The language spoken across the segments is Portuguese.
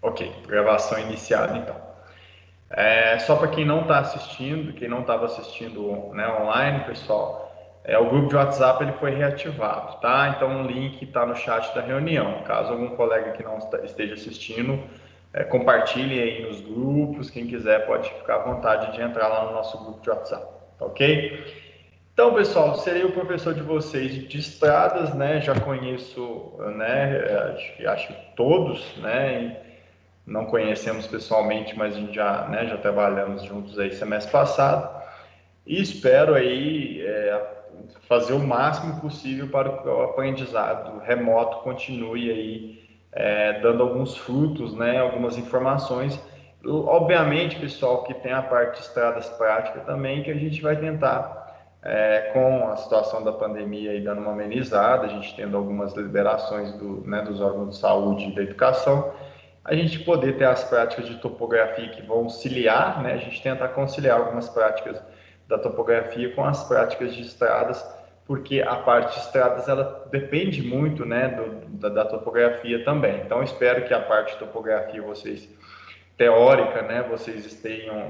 Ok, gravação iniciada então. Só para quem não está assistindo, quem não estava assistindo, né, online, pessoal, o grupo de WhatsApp ele foi reativado, tá? Então o link está no chat da reunião. Caso algum colega que não esteja assistindo, compartilhe aí nos grupos. Quem quiser pode ficar à vontade de entrar lá no nosso grupo de WhatsApp, tá ok? Então, pessoal, serei o professor de vocês de estradas, né? Já conheço, né? Acho que todos, né? Não conhecemos pessoalmente, mas a gente já, né, já trabalhamos juntos aí semestre passado e espero aí fazer o máximo possível para que o aprendizado remoto continue aí dando alguns frutos, né, algumas informações. Obviamente, pessoal, que tem a parte de estradas práticas também, que a gente vai tentar, com a situação da pandemia aí dando uma amenizada, a gente tendo algumas liberações né, dos órgãos de saúde e da educação, a gente poder ter as práticas de topografia que vão auxiliar, né? A gente tenta conciliar algumas práticas da topografia com as práticas de estradas, porque a parte de estradas ela depende muito, né, da topografia também. Então, espero que a parte de topografia vocês teórica, né, vocês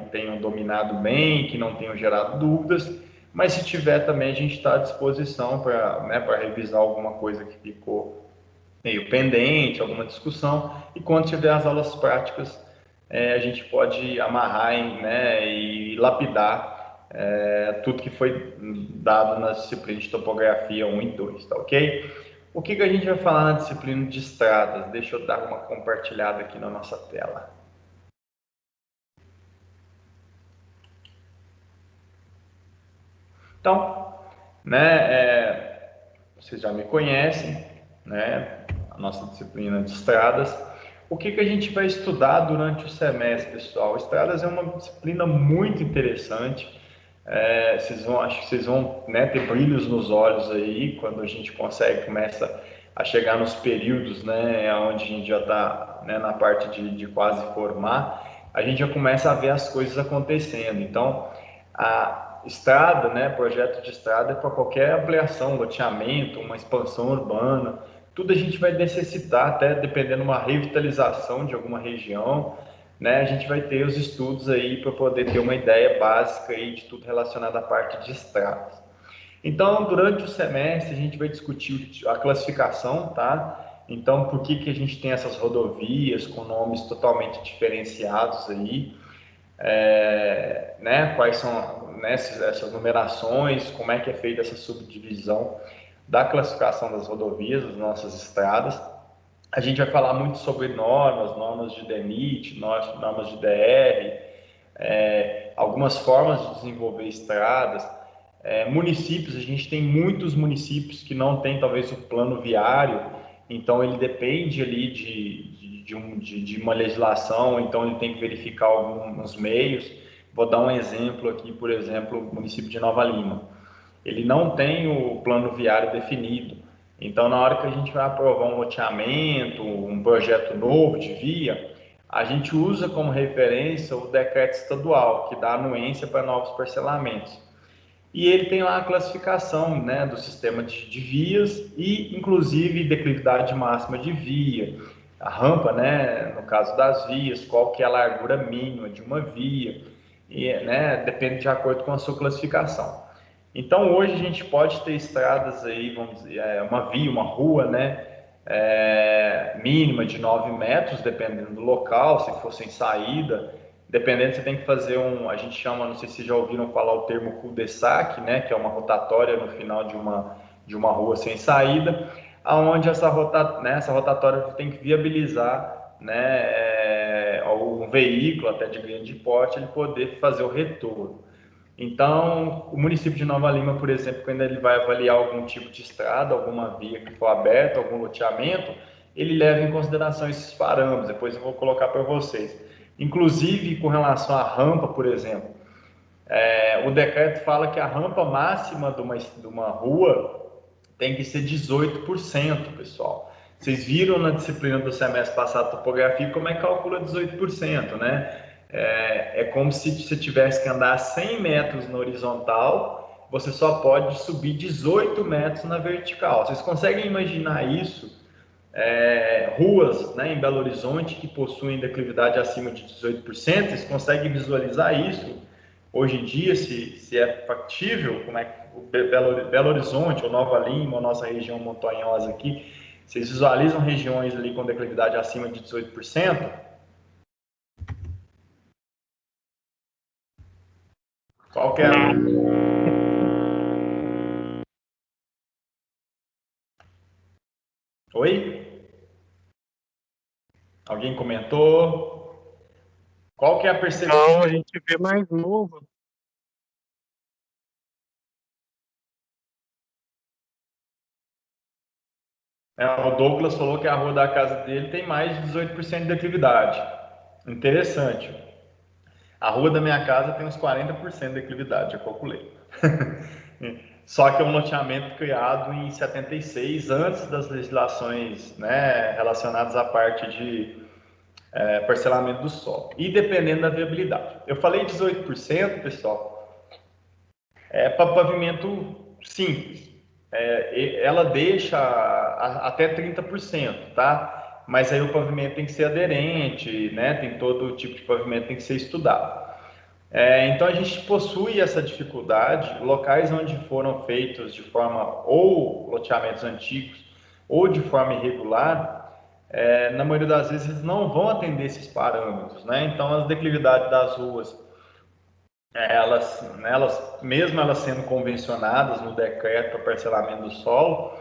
tenham dominado bem, que não tenham gerado dúvidas. Mas se tiver também, a gente está à disposição para, né, para revisar alguma coisa que ficou meio pendente, alguma discussão, e quando tiver as aulas práticas, a gente pode amarrar, né, e lapidar tudo que foi dado na disciplina de topografia 1 e 2, tá ok? O que a gente vai falar na disciplina de estradas? Deixa eu dar uma compartilhada aqui na nossa tela. Então, né, vocês já me conhecem, né, a nossa disciplina de estradas. O que a gente vai estudar durante o semestre, pessoal? Estradas é uma disciplina muito interessante. Acho que vocês vão, né, ter brilhos nos olhos aí quando a gente começa a chegar nos períodos, né, onde a gente já está, né, na parte de quase formar, a gente já começa a ver as coisas acontecendo. Então, a estrada, né, projeto de estrada é para qualquer ampliação, loteamento, uma expansão urbana, tudo a gente vai necessitar, até dependendo de uma revitalização de alguma região, né, a gente vai ter os estudos aí para poder ter uma ideia básica aí de tudo relacionado à parte de estradas. Então, durante o semestre, a gente vai discutir a classificação, tá? Então, por que a gente tem essas rodovias com nomes totalmente diferenciados aí? Né, quais são, né, essas numerações, como é que é feita essa subdivisão da classificação das rodovias, das nossas estradas. A gente vai falar muito sobre normas de DENIT, normas de DR, algumas formas de desenvolver estradas. Municípios, a gente tem muitos municípios que não tem talvez o plano viário, então ele depende ali de uma legislação, então ele tem que verificar alguns meios. Vou dar um exemplo aqui, por exemplo, o município de Nova Lima. Ele não tem o plano viário definido, então na hora que a gente vai aprovar um loteamento, um projeto novo de via, a gente usa como referência o decreto estadual, que dá anuência para novos parcelamentos. E ele tem lá a classificação, né, do sistema de vias e, inclusive, declividade máxima de via, a rampa, né, no caso das vias, qual que é a largura mínima de uma via, e, né, depende de acordo com a sua classificação. Então, hoje a gente pode ter estradas aí, vamos dizer, uma via, uma rua, né, mínima de 9 metros, dependendo do local, se for sem saída. Dependendo, você tem que fazer a gente chama, não sei se já ouviram falar o termo cul-de-sac, né, que é uma rotatória no final de uma rua sem saída, aonde essa rotatória tem que viabilizar, né, um veículo até de grande porte, ele poder fazer o retorno. Então, o município de Nova Lima, por exemplo, quando ele vai avaliar algum tipo de estrada, alguma via que for aberta, algum loteamento, ele leva em consideração esses parâmetros. Depois eu vou colocar para vocês. Inclusive, com relação à rampa, por exemplo, o decreto fala que a rampa máxima de uma rua tem que ser 18%, pessoal. Vocês viram na disciplina do semestre passado, topografia, como é que calcula 18%, né? É como se você tivesse que andar 100 metros na horizontal, você só pode subir 18 metros na vertical. Vocês conseguem imaginar isso? ruas, né, em Belo Horizonte que possuem declividade acima de 18%. Vocês conseguem visualizar isso hoje em dia, se é factível? Como é que Belo Horizonte, ou Nova Lima, a nossa região montanhosa aqui, vocês visualizam regiões ali com declividade acima de 18%? Qual que é? Oi? Alguém comentou? Qual que é a percepção? Não, a gente vê mais novo. O Douglas falou que a rua da casa dele tem mais de 18% de declividade. Interessante. A rua da minha casa tem uns 40% de declividade, eu calculei. Só que é um loteamento criado em 76, antes das legislações, né, relacionadas à parte de parcelamento do solo. E dependendo da viabilidade. Eu falei 18%, pessoal, para pavimento simples. Ela deixa até 30%, tá? Mas aí o pavimento tem que ser aderente, né? Tem todo tipo de pavimento que tem que ser estudado. Então a gente possui essa dificuldade, locais onde foram feitos de forma ou loteamentos antigos ou de forma irregular, na maioria das vezes eles não vão atender esses parâmetros, né? Então as declividades das ruas, mesmo elas sendo convencionadas no decreto para parcelamento do solo,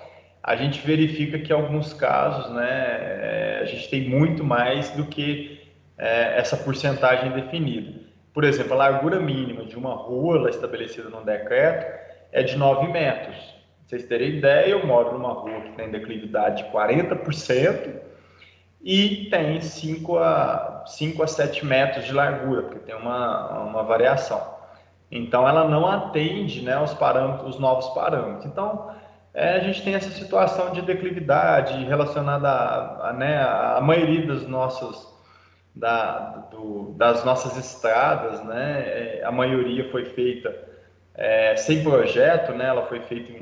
a gente verifica que em alguns casos, né, a gente tem muito mais do que essa porcentagem definida. Por exemplo, a largura mínima de uma rua estabelecida no decreto é de 9 metros. Pra vocês terem ideia, eu moro numa rua que tem declividade de 40% e tem 5 a 7 metros de largura, porque tem uma variação. Então, ela não atende, né, os parâmetros, os novos parâmetros. Então, a gente tem essa situação de declividade relacionada né, a maioria das nossas estradas, né, a maioria foi feita sem projeto, né, ela foi feita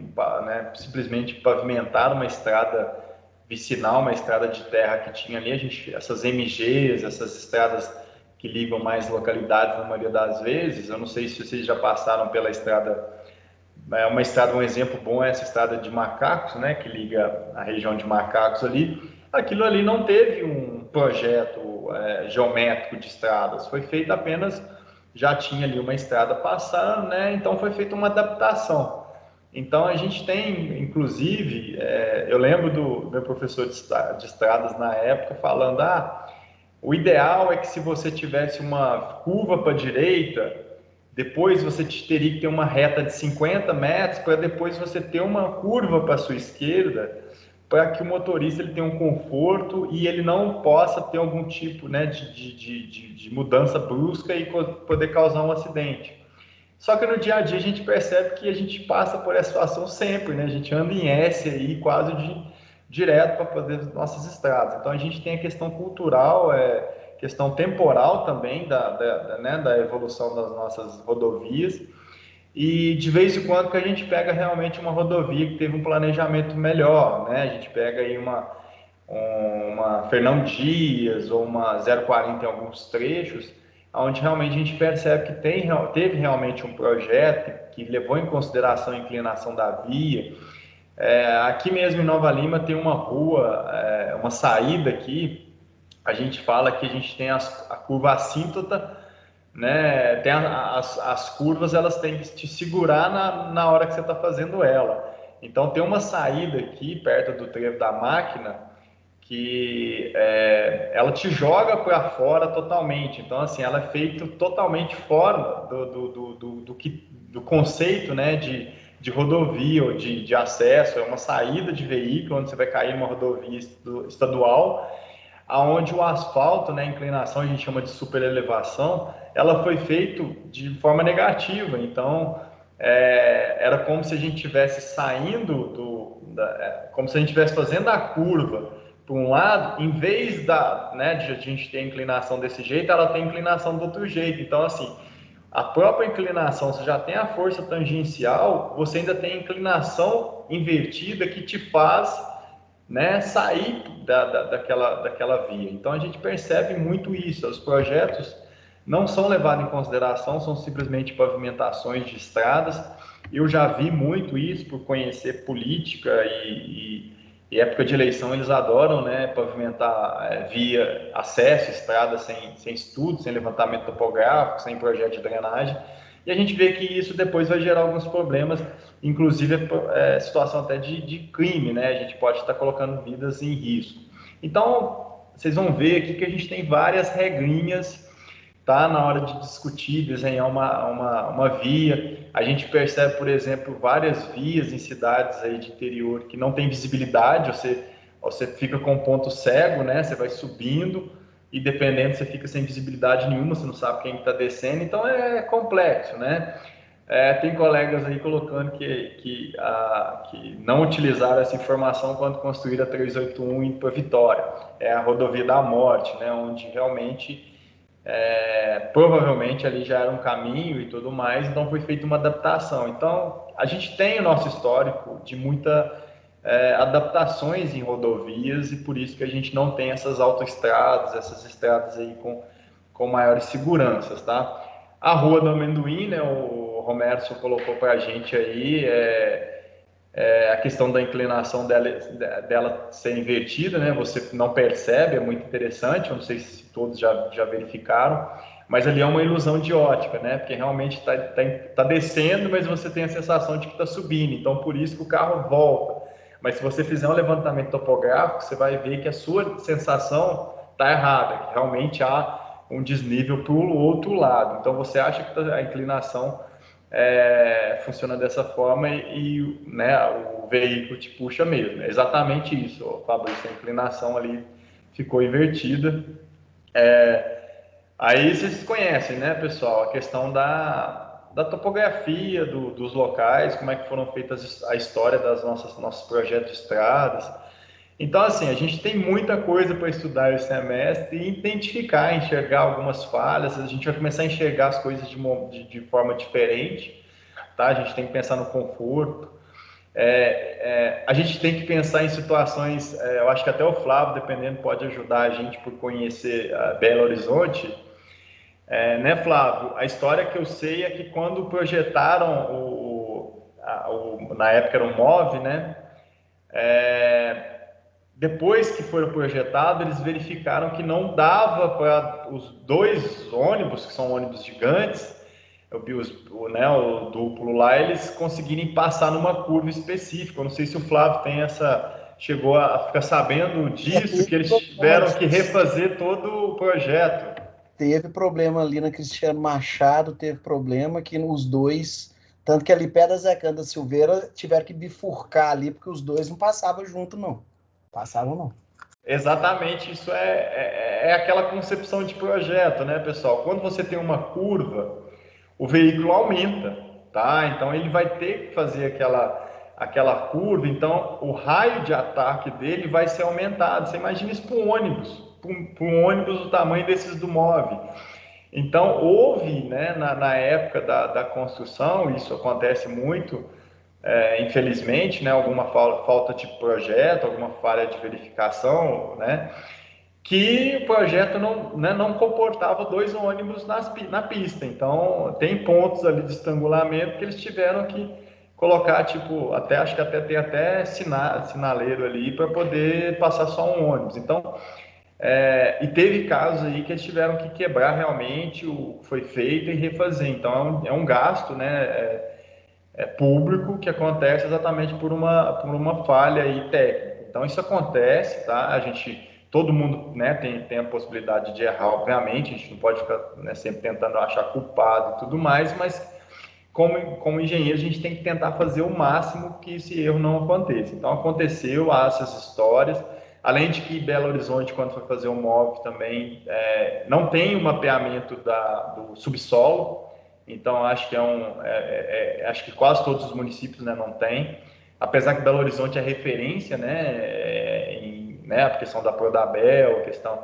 né, simplesmente pavimentar uma estrada vicinal, uma estrada de terra que tinha ali, essas MGs, essas estradas que ligam mais localidades na maioria das vezes. Eu não sei se vocês já passaram pela estrada, uma estrada, um exemplo bom é essa estrada de Macacos, né, que liga a região de Macacos ali. Aquilo ali não teve um projeto geométrico de estradas, foi feito apenas, já tinha ali uma estrada passando, né, então foi feita uma adaptação. Então a gente tem, inclusive, eu lembro do meu professor de estradas na época falando, o ideal é que se você tivesse uma curva para a direita, depois você teria que ter uma reta de 50 metros para depois você ter uma curva para a sua esquerda, para que o motorista ele tenha um conforto e ele não possa ter algum tipo, né, de mudança brusca e poder causar um acidente. Só que no dia a dia a gente percebe que a gente passa por essa situação sempre, né? A gente anda em S aí quase direto para fazer as nossas estradas. Então a gente tem a questão cultural, questão temporal também né, da evolução das nossas rodovias. E de vez em quando que a gente pega realmente uma rodovia que teve um planejamento melhor, né? A gente pega aí uma Fernão Dias ou uma 040 em alguns trechos, onde realmente a gente percebe que teve realmente um projeto que levou em consideração a inclinação da via. Aqui mesmo em Nova Lima tem uma rua, uma saída aqui, a gente fala que a gente tem a curva assíntota, né? Tem as curvas, elas têm que te segurar na hora que você está fazendo ela. Então tem uma saída aqui perto do trevo da máquina que ela te joga para fora totalmente. Então, assim, ela é feita totalmente fora do conceito, né, de rodovia ou de acesso. É uma saída de veículo onde você vai cair numa rodovia estadual, aonde o asfalto, né, a inclinação, a gente chama de superelevação, ela foi feita de forma negativa. Então, era como se a gente estivesse como se a gente estivesse fazendo a curva para um lado, em vez né, de a gente ter a inclinação desse jeito, ela tem inclinação do outro jeito. Então, assim, a própria inclinação, você já tem a força tangencial, você ainda tem a inclinação invertida que te faz né, sair daquela via. Então a gente percebe muito isso. Os projetos não são levados em consideração, são simplesmente pavimentações de estradas. Eu já vi muito isso por conhecer política e época de eleição eles adoram, né, pavimentar via acesso, estrada sem estudo, sem levantamento topográfico, sem projeto de drenagem. E a gente vê que isso depois vai gerar alguns problemas, inclusive situação até de crime, né? A gente pode estar colocando vidas em risco. Então, vocês vão ver aqui que a gente tem várias regrinhas, tá? Na hora de discutir, desenhar uma via. A gente percebe, por exemplo, várias vias em cidades aí de interior que não tem visibilidade, você fica com um ponto cego, né? Você vai subindo e dependendo você fica sem visibilidade nenhuma, você não sabe quem está descendo, então é complexo, né? Tem colegas aí colocando que não utilizaram essa informação quando construíram a 381 indo para Vitória, é a rodovia da morte, né? Onde realmente provavelmente ali já era um caminho e tudo mais, então foi feita uma adaptação. Então a gente tem o nosso histórico de muita adaptações em rodovias e por isso que a gente não tem essas autoestradas, essas estradas aí com maiores seguranças, tá? A Rua do Amendoim, né, o Romerson colocou para a gente aí, a questão da inclinação dela ser invertida, né, você não percebe, é muito interessante, eu não sei se todos já verificaram, mas ali é uma ilusão de ótica, né, porque realmente tá descendo, mas você tem a sensação de que está subindo, então por isso que o carro volta. Mas se você fizer um levantamento topográfico, você vai ver que a sua sensação está errada, que realmente há um desnível para o outro lado. Então você acha que a inclinação funciona dessa forma né, o veículo te puxa mesmo. É exatamente isso, Fabrício, a inclinação ali ficou invertida. Aí vocês conhecem, né, pessoal, a questão da topografia dos locais, como é que foram feitas a história das nossos projetos de estradas. Então, assim, a gente tem muita coisa para estudar esse semestre e identificar, enxergar algumas falhas. A gente vai começar a enxergar as coisas de forma diferente, tá? A gente tem que pensar no conforto. A gente tem que pensar em situações, eu acho que até o Flávio, dependendo, pode ajudar a gente por conhecer Belo Horizonte. Né, Flávio? A história que eu sei é que quando projetaram na época era o MOV, né? Depois que foram projetados, eles verificaram que não dava para os dois ônibus, que são ônibus gigantes, o duplo lá, eles conseguirem passar numa curva específica. Eu não sei se o Flávio chegou a ficar sabendo disso, que eles tiveram que refazer todo o projeto. Teve problema ali na Cristiano Machado, teve problema que os dois, tanto que ali perto da Zé Canda Silveira, tiveram que bifurcar ali, porque os dois não passavam junto, não. Passavam, não. Exatamente, isso é aquela concepção de projeto, né, pessoal? Quando você tem uma curva, o veículo aumenta, tá? Então ele vai ter que fazer aquela curva, então o raio de ataque dele vai ser aumentado. Você imagina isso para um ônibus do tamanho desses do MOV. Então houve, né, na época da construção, isso acontece muito, infelizmente, né, alguma falta de projeto, alguma falha de verificação, né, que o projeto não comportava dois ônibus na pista. Então, tem pontos ali de estrangulamento que eles tiveram que colocar, tipo, acho que tem até sinaleiro ali para poder passar só um ônibus. Então, e teve casos aí que eles tiveram que quebrar realmente o que foi feito e refazer. Então, é um gasto, né, público que acontece exatamente por uma falha aí técnica. Então, isso acontece, tá? Todo mundo, né, tem a possibilidade de errar, obviamente, a gente não pode ficar, né, sempre tentando achar culpado e tudo mais, mas como engenheiro a gente tem que tentar fazer o máximo que esse erro não aconteça. Então aconteceu, há essas histórias, além de que Belo Horizonte, quando foi fazer o MOV também, não tem o mapeamento do subsolo, então acho que acho que quase todos os municípios, né, não tem, apesar que Belo Horizonte é referência, né, a questão da Prodabel, a questão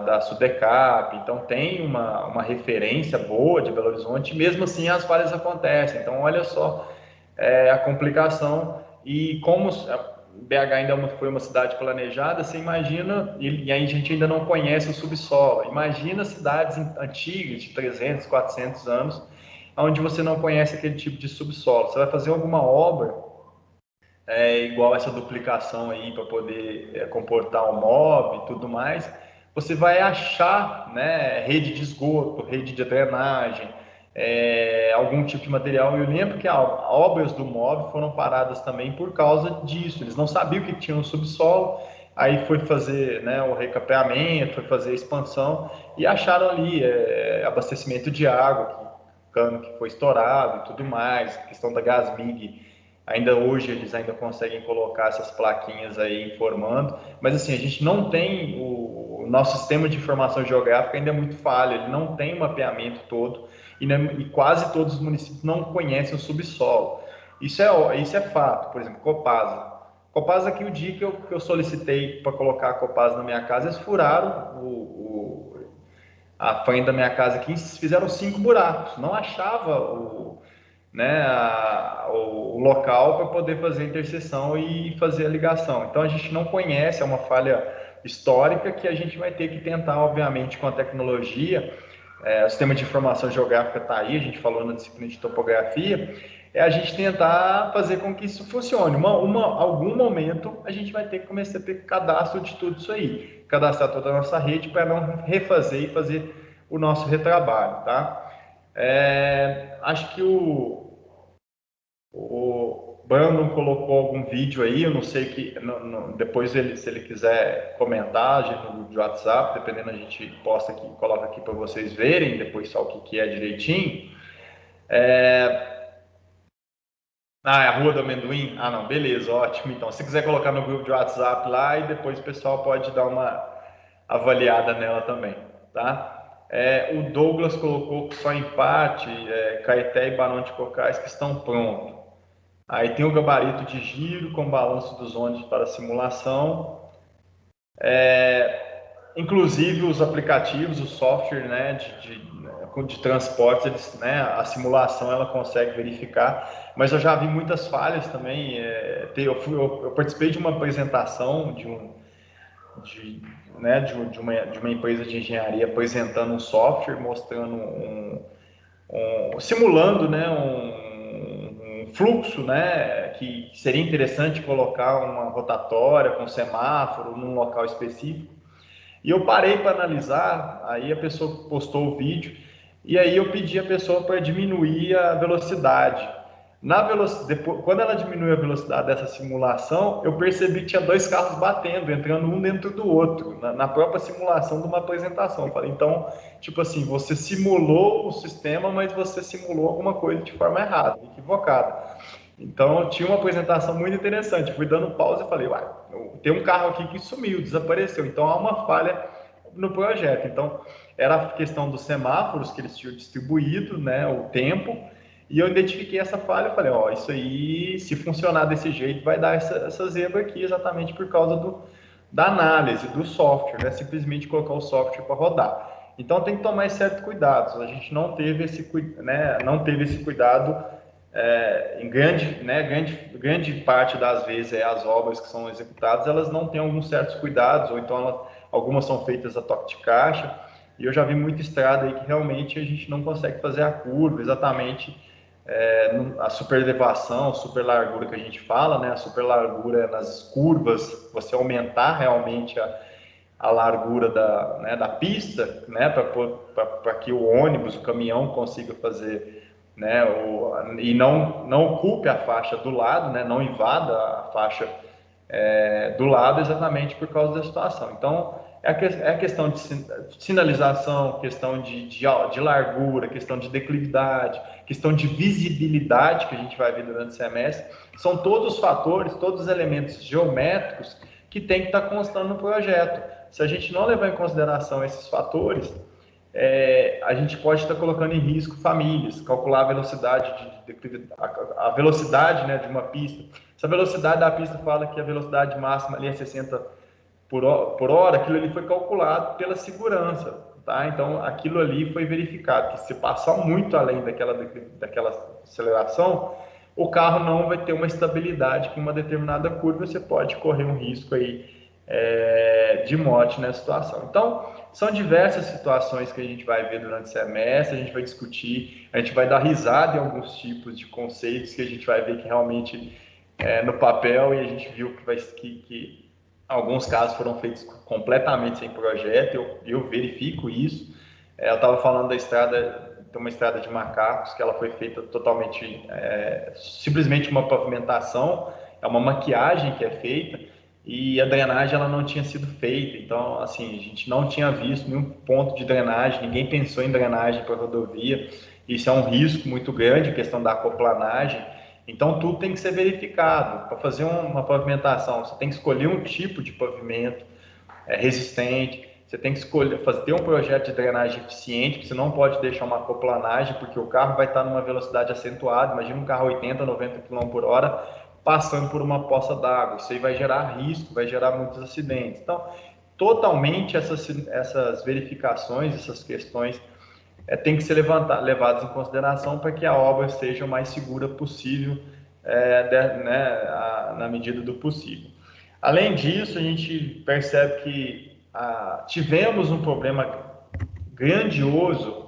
da Sudecap, então tem uma referência boa de Belo Horizonte, mesmo assim as falhas acontecem. Então olha só a complicação e como BH ainda foi uma cidade planejada, você imagina, e aí a gente ainda não conhece o subsolo. Imagina cidades antigas, de 300, 400 anos, onde você não conhece aquele tipo de subsolo. Você vai fazer alguma obra, igual essa duplicação aí, para poder comportar o mob e tudo mais, você vai achar, né, rede de esgoto, rede de drenagem, algum tipo de material. Eu lembro que as obras do MOB foram paradas também por causa disso. Eles não sabiam o que tinha no subsolo, aí foi fazer, né, o recapeamento, foi fazer a expansão e acharam ali abastecimento de água, cano que foi estourado e tudo mais, questão da Gasmig. Ainda hoje eles ainda conseguem colocar essas plaquinhas aí informando, mas assim, a gente não tem o nosso sistema de informação geográfica ainda é muito falho, ele não tem o mapeamento todo e quase todos os municípios não conhecem o subsolo. Isso é fato. Por exemplo, Copasa. Copasa, aqui o dia que eu solicitei para colocar a Copasa na minha casa, eles furaram a frente da minha casa aqui, fizeram 5 buracos, não achava né, o local para poder fazer a interseção e fazer a ligação. Então a gente não conhece, é uma falha histórica que a gente vai ter que tentar, obviamente, com a tecnologia. O sistema de informação geográfica está aí, a gente falou na disciplina de topografia, a gente tentar fazer com que isso funcione. Algum momento a gente vai ter que começar a ter cadastro de tudo isso aí, cadastrar toda a nossa rede para não refazer e fazer o nosso retrabalho, tá? Acho que o Brandon colocou algum vídeo aí, eu não sei depois se ele quiser comentar, a gente no grupo de WhatsApp, dependendo, a gente posta aqui, coloca aqui para vocês verem depois só o que é direitinho. É a Rua do Amendoim? Ah, não, beleza, ótimo. Então, se quiser colocar no grupo de WhatsApp lá e depois o pessoal pode dar uma avaliada nela também, tá? O Douglas colocou que só empate, Caeté e Barão de Cocais que estão prontos. Aí tem o gabarito de giro com balanço dos ônibus para simulação. Inclusive os aplicativos, o software, né, de transportes, eles, né, a simulação ela consegue verificar, mas eu já vi muitas falhas também. Eu participei de uma apresentação de uma empresa de engenharia apresentando um software, mostrando simulando, né, um fluxo, né, que seria interessante colocar uma rotatória com semáforo num local específico. E eu parei para analisar, aí a pessoa postou o vídeo, e aí eu pedi a pessoa para diminuir a velocidade. Quando ela diminuiu a velocidade dessa simulação, eu percebi que tinha 2 carros batendo, entrando um dentro do outro, na própria simulação de uma apresentação. Eu falei, então, tipo assim, você simulou o sistema, mas você simulou alguma coisa de forma errada, equivocada. Então, tinha uma apresentação muito interessante. Fui dando pausa e falei, uai, tem um carro aqui que sumiu, desapareceu. Então, há uma falha no projeto. Então, era a questão dos semáforos que eles tinham distribuído, né, o tempo, e eu identifiquei essa falha. Eu falei, isso aí, se funcionar desse jeito, vai dar essa zebra aqui, exatamente por causa da análise, do software, né, simplesmente colocar o software para rodar. Então, tem que tomar certos cuidados. A gente não teve esse cuidado. Em grande parte das vezes as obras que são executadas, elas não têm alguns certos cuidados, ou então algumas são feitas a toque de caixa, e eu já vi muita estrada aí que realmente a gente não consegue fazer a curva exatamente, a super elevação, super largura que a gente fala, né? A super largura nas curvas, você aumentar realmente a largura da pista, né? Para que o ônibus, o caminhão consiga fazer, né, e não ocupe a faixa do lado, né, não invada a faixa do lado, exatamente por causa da situação. Então, é a questão de sinalização, questão de largura, questão de declividade, questão de visibilidade, que a gente vai ver durante o semestre. São todos os fatores, todos os elementos geométricos que tem que estar constando no projeto. Se a gente não levar em consideração esses fatores, a gente pode estar colocando em risco famílias, calcular a velocidade a velocidade, né, de uma pista. Se a velocidade da pista fala que a velocidade máxima ali é 60 por hora, aquilo ali foi calculado pela segurança, tá? Então, aquilo ali foi verificado, que se passar muito além daquela aceleração, o carro não vai ter uma estabilidade que em uma determinada curva você pode correr um risco aí de morte nessa situação. Então, são diversas situações que a gente vai ver durante o semestre, a gente vai discutir, a gente vai dar risada em alguns tipos de conceitos que a gente vai ver que realmente no papel, e a gente viu que alguns casos foram feitos completamente sem projeto, eu verifico isso. Eu estava falando da estrada, tem uma estrada de Macacos, que ela foi feita totalmente, simplesmente uma pavimentação, é uma maquiagem que é feita, e a drenagem ela não tinha sido feita, então assim, a gente não tinha visto nenhum ponto de drenagem, ninguém pensou em drenagem para a rodovia, isso é um risco muito grande, a questão da aquaplanagem, então tudo tem que ser verificado. Para fazer uma pavimentação, você tem que escolher um tipo de pavimento resistente, você tem que escolher, ter um projeto de drenagem eficiente, que você não pode deixar uma aquaplanagem, porque o carro vai estar numa velocidade acentuada, imagina um carro 80, 90 km por hora, passando por uma poça d'água, isso aí vai gerar risco, vai gerar muitos acidentes. Então, totalmente essas verificações, essas questões tem que ser levadas em consideração para que a obra seja o mais segura possível, na medida do possível. Além disso, a gente percebe que tivemos um problema grandioso,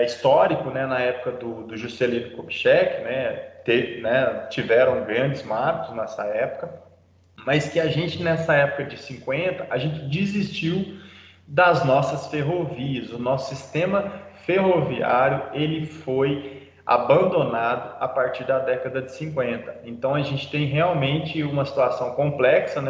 histórico, na época do Juscelino Kubitschek, tiveram grandes marcos nessa época, mas que a gente, nessa época de 50, a gente desistiu das nossas ferrovias. O nosso sistema ferroviário ele foi abandonado a partir da década de 50. Então a gente tem realmente uma situação complexa,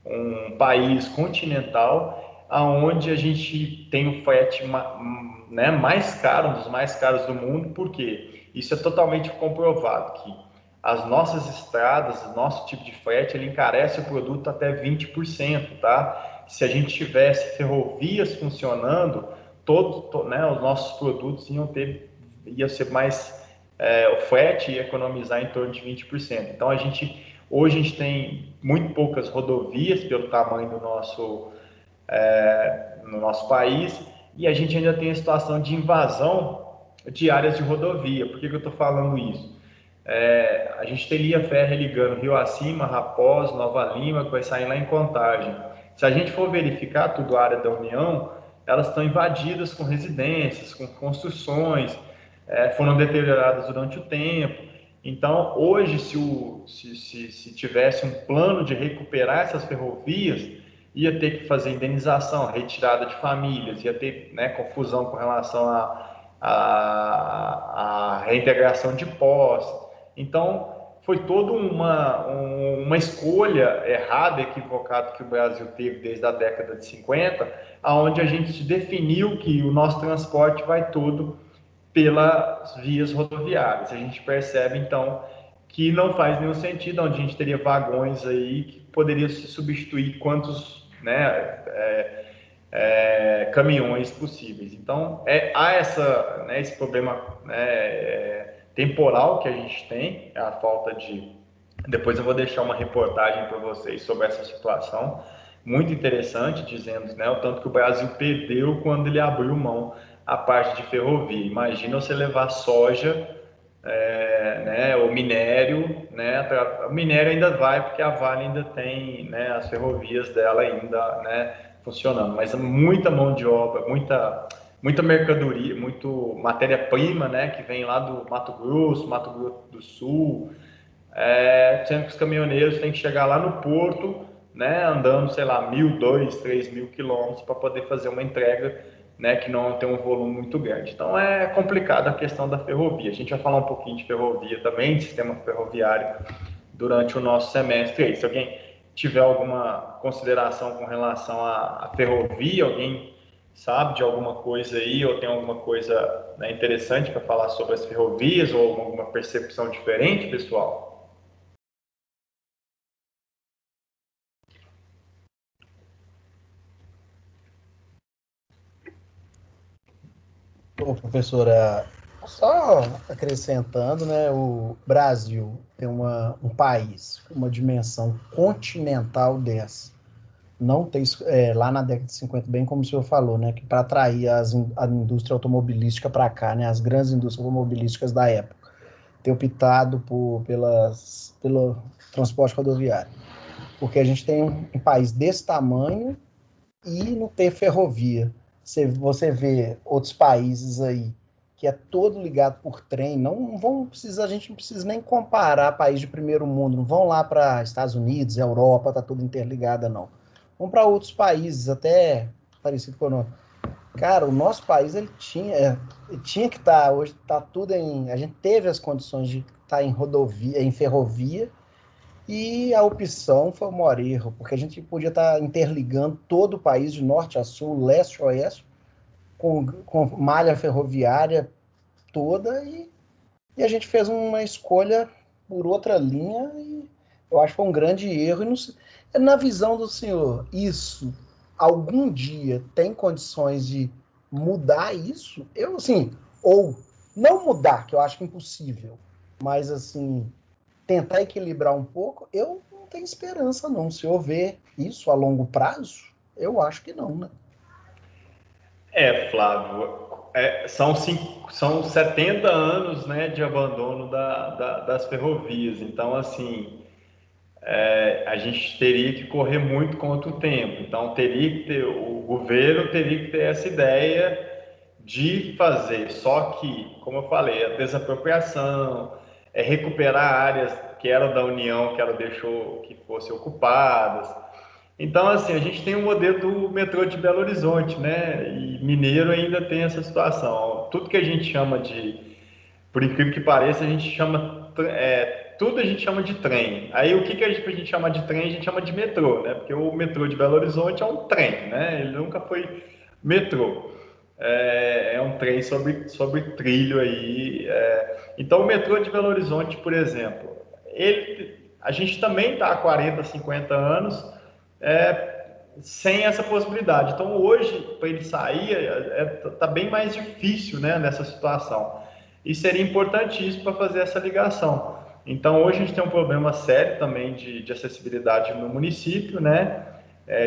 um país continental, aonde a gente tem o frete mais caro, um dos mais caros do mundo, porque isso é totalmente comprovado que as nossas estradas, o nosso tipo de frete, ele encarece o produto até 20%, tá? Se a gente tivesse ferrovias funcionando, os nossos produtos ia ser mais, o frete ia economizar em torno de 20%. Então, hoje a gente tem muito poucas rodovias pelo tamanho no nosso país, e a gente ainda tem a situação de invasão de áreas de rodovia. Por que eu estou falando isso? A gente tem linha férrea ligando Rio Acima, Raposo, Nova Lima, que vai sair lá em Contagem. Se a gente for verificar tudo a área da União, elas estão invadidas com residências, com construções, foram deterioradas durante o tempo. Então, hoje, se tivesse um plano de recuperar essas ferrovias, ia ter que fazer indenização, retirada de famílias, ia ter confusão com relação à reintegração de posse. Então, foi toda uma escolha errada, equivocada que o Brasil teve desde a década de 50, onde a gente definiu que o nosso transporte vai todo pelas vias rodoviárias. A gente percebe, então, que não faz nenhum sentido, onde a gente teria vagões aí que poderiam se substituir quantos caminhões possíveis. Então, há esse problema temporal que a gente tem, a falta de... Depois eu vou deixar uma reportagem para vocês sobre essa situação, muito interessante, dizendo o tanto que o Brasil perdeu quando ele abriu mão a parte de ferrovia. Imagina você levar soja, o minério, o minério ainda vai, porque a Vale ainda tem as ferrovias dela ainda funcionando, mas muita mão de obra, muita mercadoria, muito matéria-prima, que vem lá do Mato Grosso do Sul, sendo que os caminhoneiros têm que chegar lá no porto, andando, sei lá, 1.000, 2.000, 3.000 quilômetros para poder fazer uma entrega, que não tem um volume muito grande. Então é complicado a questão da ferrovia. A gente vai falar um pouquinho de ferrovia também, de sistema ferroviário, durante o nosso semestre aí. Se alguém tiver alguma consideração com relação à ferrovia, alguém sabe de alguma coisa aí, ou tem alguma coisa interessante para falar sobre as ferrovias, ou alguma percepção diferente, pessoal? Ô, professora, só acrescentando, o Brasil tem um país com uma dimensão continental dessa. Não tem, lá na década de 50, bem como o senhor falou, que para atrair a indústria automobilística para cá, as grandes indústrias automobilísticas da época, ter optado pelo transporte rodoviário. Porque a gente tem um país desse tamanho e não tem ferrovia. Você vê outros países aí que é todo ligado por trem, a gente não precisa nem comparar país de primeiro mundo, não vão lá para Estados Unidos, Europa, tá tudo interligada, não. Vão para outros países, até parecido com o nosso. Cara, o nosso país, ele tinha que estar, hoje está tudo a gente teve as condições de estar em rodovia, em ferrovia, e a opção foi o maior erro, porque a gente podia estar interligando todo o país, de norte a sul, leste a oeste, com malha ferroviária toda, e a gente fez uma escolha por outra linha, e eu acho que foi um grande erro. E não, na visão do senhor, isso algum dia tem condições de mudar isso? Eu, assim, ou não mudar, que eu acho impossível, mas, assim, tentar equilibrar um pouco, eu não tenho esperança, não. Se eu ver isso a longo prazo, eu acho que não, né? Flávio, são 70 anos, né, de abandono das ferrovias. Então, assim, a gente teria que correr muito contra o tempo. Então, o governo teria que ter essa ideia de fazer. Só que, como eu falei, a desapropriação, recuperar áreas que eram da União, que ela deixou que fossem ocupadas. Então, assim, a gente tem o modelo do metrô de Belo Horizonte, né? E Mineiro ainda tem essa situação. Tudo que a gente chama por incrível que pareça, a gente chama, tudo a gente chama de trem. Aí o que a gente chama de trem, a gente chama de metrô, né? Porque o metrô de Belo Horizonte é um trem, né? Ele nunca foi metrô. É um trem sobre trilho aí. Então, o metrô de Belo Horizonte, por exemplo, a gente também está há 40, 50 anos sem essa possibilidade. Então, hoje, para ele sair, está bem mais difícil, né, nessa situação. E seria importantíssimo para fazer essa ligação. Então, hoje a gente tem um problema sério também de acessibilidade no município, né,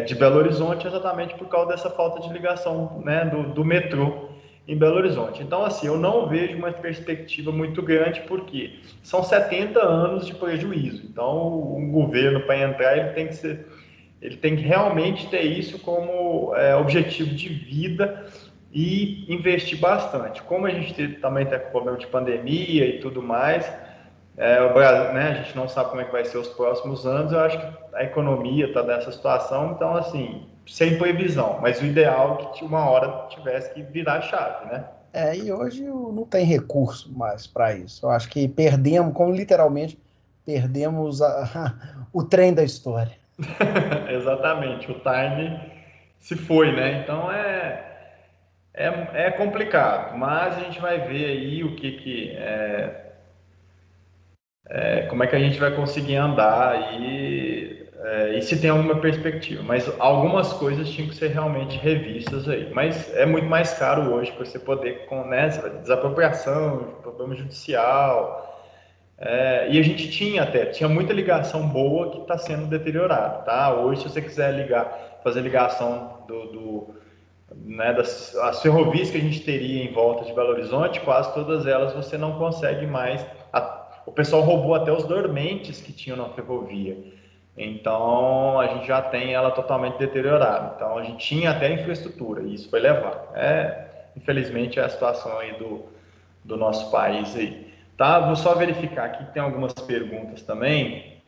de Belo Horizonte, exatamente por causa dessa falta de ligação, né, do metrô em Belo Horizonte. Então, assim, eu não vejo uma perspectiva muito grande, porque são 70 anos de prejuízo. Então, um governo, para entrar, ele tem que realmente ter isso como objetivo de vida e investir bastante. Como a gente também está com problema de pandemia e tudo mais, o Brasil, né, a gente não sabe como é que vai ser os próximos anos. Eu acho que a economia está nessa situação, então, assim, sem previsão. Mas o ideal é que uma hora tivesse que virar a chave, né? E hoje não tem recurso mais para isso. Eu acho que perdemos, como literalmente perdemos o trem da história. Exatamente, o time se foi, né? Então é complicado, mas a gente vai ver aí como é que a gente vai conseguir andar e se tem alguma perspectiva. Mas algumas coisas tinham que ser realmente revistas aí. Mas é muito mais caro hoje para você poder, né, desapropriação, problema judicial. E a gente tinha muita ligação boa que está sendo deteriorada, tá? Hoje, se você quiser fazer ligação né, as ferrovias que a gente teria em volta de Belo Horizonte, quase todas elas você não consegue mais. O pessoal roubou até os dormentes que tinham na ferrovia. Então, a gente já tem ela totalmente deteriorada. Então, a gente tinha até infraestrutura e isso foi levado. Infelizmente, é a situação aí do nosso país aí. Tá? Vou só verificar aqui que tem algumas perguntas também.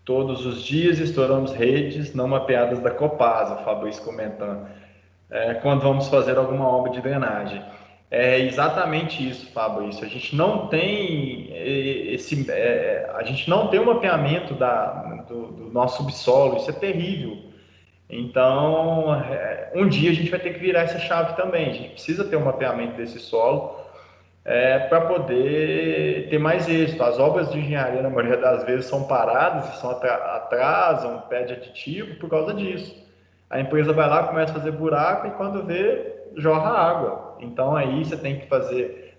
Todos os dias estouramos redes não mapeadas da Copasa, o Fabrício comentando. Quando vamos fazer alguma obra de drenagem. É exatamente isso, Fabrício. A gente não tem a gente não tem o mapeamento do nosso subsolo. Isso é terrível. Então, um dia a gente vai ter que virar essa chave também. A gente precisa ter um mapeamento desse solo para poder ter mais êxito. As obras de engenharia, na maioria das vezes, são paradas e atrasam, pede aditivo por causa disso. A empresa vai lá, começa a fazer buraco e quando vê, jorra água. Então aí você tem que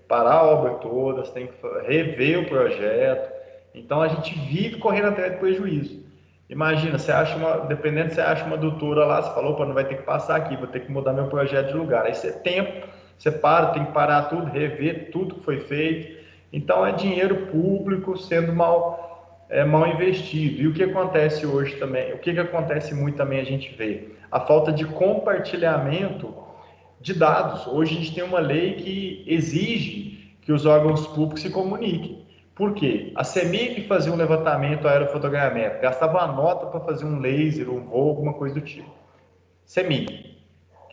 parar a obra toda, você tem que rever o projeto. Então a gente vive correndo atrás de prejuízo. Imagina, dependendo, você acha uma adutora lá, você falou, não vai ter que passar aqui, vou ter que mudar meu projeto de lugar. Aí você tempo Você tem que parar tudo, rever tudo que foi feito. Então, é dinheiro público sendo mal investido. E o que acontece hoje também, o que acontece muito também a gente vê? A falta de compartilhamento de dados. Hoje a gente tem uma lei que exige que os órgãos públicos se comuniquem. Por quê? A CEMIG fazia um levantamento aerofotogramétrico, gastava uma nota para fazer um laser, um voo, alguma coisa do tipo. CEMIG,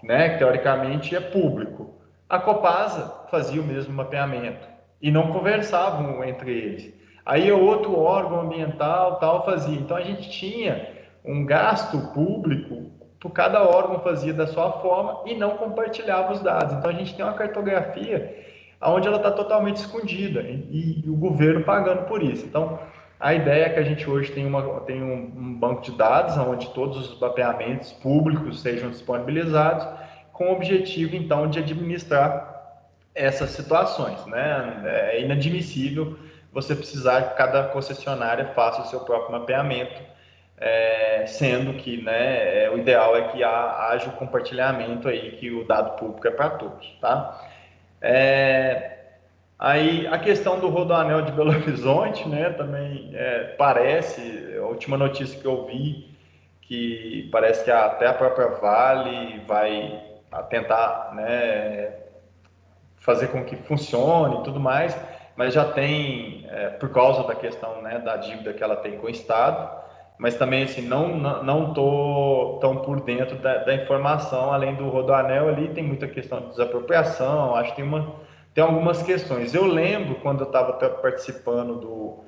né, que teoricamente é público. A Copasa fazia o mesmo mapeamento e não conversavam entre eles. Aí outro órgão ambiental tal fazia. Então a gente tinha um gasto público, por cada órgão fazia da sua forma e não compartilhava os dados. Então a gente tem uma cartografia onde ela está totalmente escondida e o governo pagando por isso. Então a ideia é que a gente hoje tem um banco de dados onde todos os mapeamentos públicos sejam disponibilizados com o objetivo, então, de administrar essas situações, né? É inadmissível você precisar que cada concessionária faça o seu próprio mapeamento, sendo que, né, o ideal é que haja o compartilhamento aí, que o dado público é para todos, tá? Aí a questão do Rodoanel de Belo Horizonte, né, também parece, a última notícia que eu vi, que parece que até a própria Vale vai tentar, né, fazer com que funcione e tudo mais, mas já tem, por causa da questão, né, da dívida que ela tem com o Estado, mas também assim, não estou tão por dentro da informação, além do Rodoanel ali, tem muita questão de desapropriação, acho que tem algumas questões. Eu lembro quando eu estava participando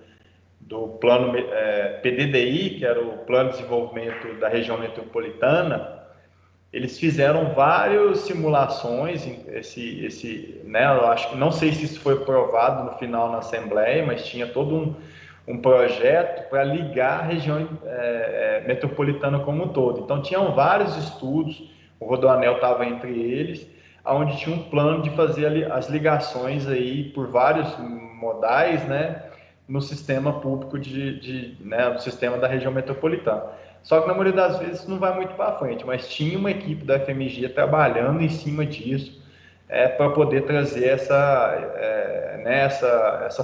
do plano PDDI, que era o Plano de Desenvolvimento da Região Metropolitana, eles fizeram várias simulações, né, eu acho que, não sei se isso foi aprovado no final na Assembleia, mas tinha todo um projeto para ligar a região metropolitana como um todo. Então, tinham vários estudos, o Rodoanel estava entre eles, onde tinha um plano de fazer as ligações aí por vários modais, né, no sistema público né, no sistema da região metropolitana. Só que na maioria das vezes não vai muito para frente, mas tinha uma equipe da FMG trabalhando em cima disso para poder trazer essa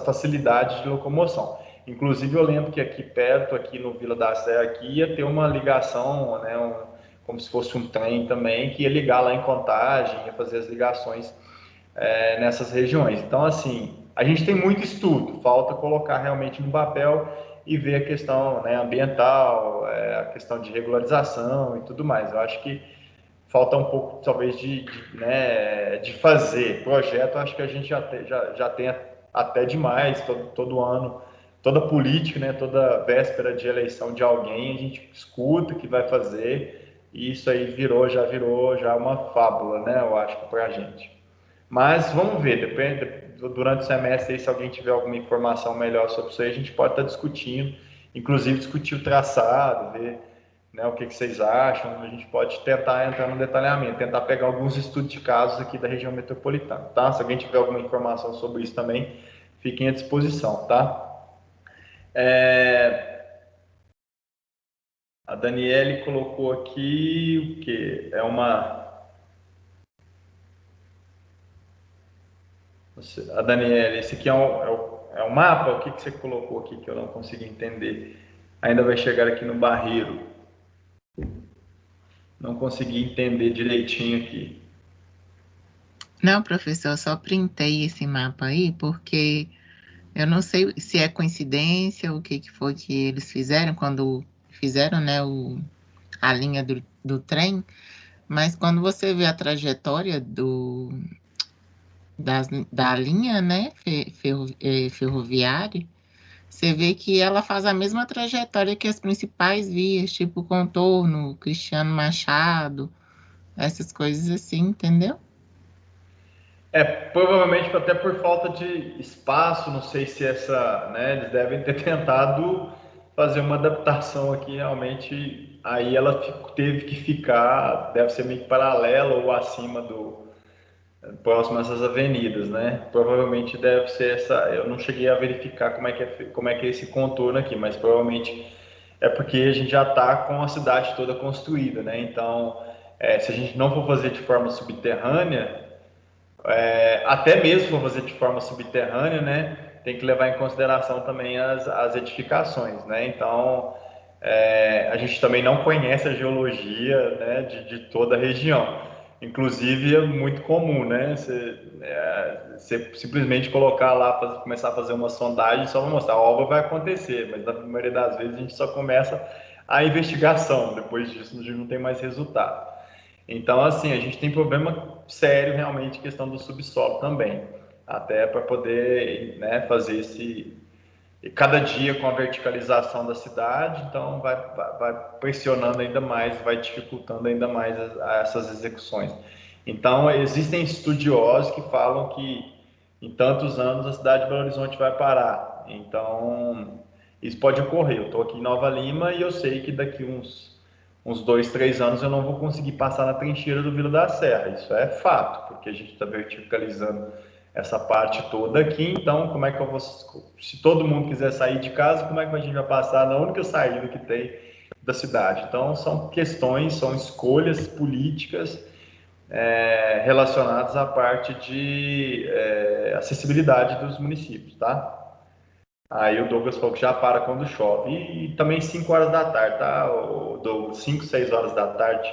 facilidade de locomoção. Inclusive eu lembro que aqui perto, aqui no Vila da Sé, aqui ia ter uma ligação, né, como se fosse um trem também, que ia ligar lá em Contagem, ia fazer as ligações nessas regiões. Então, assim, a gente tem muito estudo, falta colocar realmente no papel e ver a questão, né, ambiental, a questão de regularização e tudo mais. Eu acho que falta um pouco, talvez, de fazer projeto. Eu acho que a gente já tem até demais, todo ano, toda política, né, toda véspera de eleição de alguém, a gente escuta que vai fazer, e isso aí já virou uma fábula, né, eu acho que para a gente. Mas vamos ver, depende, durante o semestre, aí, se alguém tiver alguma informação melhor sobre isso aí, a gente pode estar discutindo, inclusive discutir o traçado, ver, né, o que vocês acham, a gente pode tentar entrar no detalhamento, tentar pegar alguns estudos de casos aqui da região metropolitana, tá? Se alguém tiver alguma informação sobre isso também, fiquem à disposição, tá? A Daniele colocou aqui o que? A Daniele, esse aqui é um mapa? O que você colocou aqui que eu não consegui entender? Ainda vai chegar aqui no Barreiro. Não consegui entender direitinho aqui. Não, professor, eu só printei esse mapa aí porque eu não sei se é coincidência, o que foi que eles fizeram quando fizeram, né, a linha do trem, mas quando você vê a trajetória da linha, né, ferroviária, você vê que ela faz a mesma trajetória que as principais vias, tipo Contorno, Cristiano Machado, essas coisas assim, entendeu? Provavelmente até por falta de espaço, não sei se né, eles devem ter tentado fazer uma adaptação aqui, realmente, aí ela teve que ficar, deve ser meio que paralela ou acima próximo a essas avenidas, né? Provavelmente deve ser eu não cheguei a verificar como é que é esse contorno aqui, mas provavelmente é porque a gente já está com a cidade toda construída, né? Então, se a gente não for fazer de forma subterrânea, Até mesmo para fazer de forma subterrânea, né, tem que levar em consideração também as edificações, né? Então, a gente também não conhece a geologia, né, de toda a região. Inclusive, é muito comum, né, você simplesmente colocar lá, começar a fazer uma sondagem só para mostrar, a obra vai acontecer, mas na maioria das vezes a gente só começa a investigação, depois disso a gente não tem mais resultado. Então, assim, a gente tem problema sério realmente questão do subsolo também, até para poder, né, fazer e cada dia com a verticalização da cidade, então vai pressionando ainda mais, vai dificultando ainda mais essas execuções. Então, existem estudiosos que falam que em tantos anos a cidade de Belo Horizonte vai parar. Então, isso pode ocorrer. Eu estou aqui em Nova Lima e eu sei que daqui uns 2, 3 anos eu não vou conseguir passar na trincheira do Vila da Serra. Isso é fato, porque a gente está verticalizando essa parte toda aqui. Então, como é que eu vou... Se todo mundo quiser sair de casa, como é que a gente vai passar na única saída que tem da cidade? Então, são questões, são escolhas políticas relacionadas à parte de acessibilidade dos municípios, tá? Aí o Douglas falou que já para quando chove. E também 5 horas da tarde, tá? O Douglas, 5, 6 horas da tarde,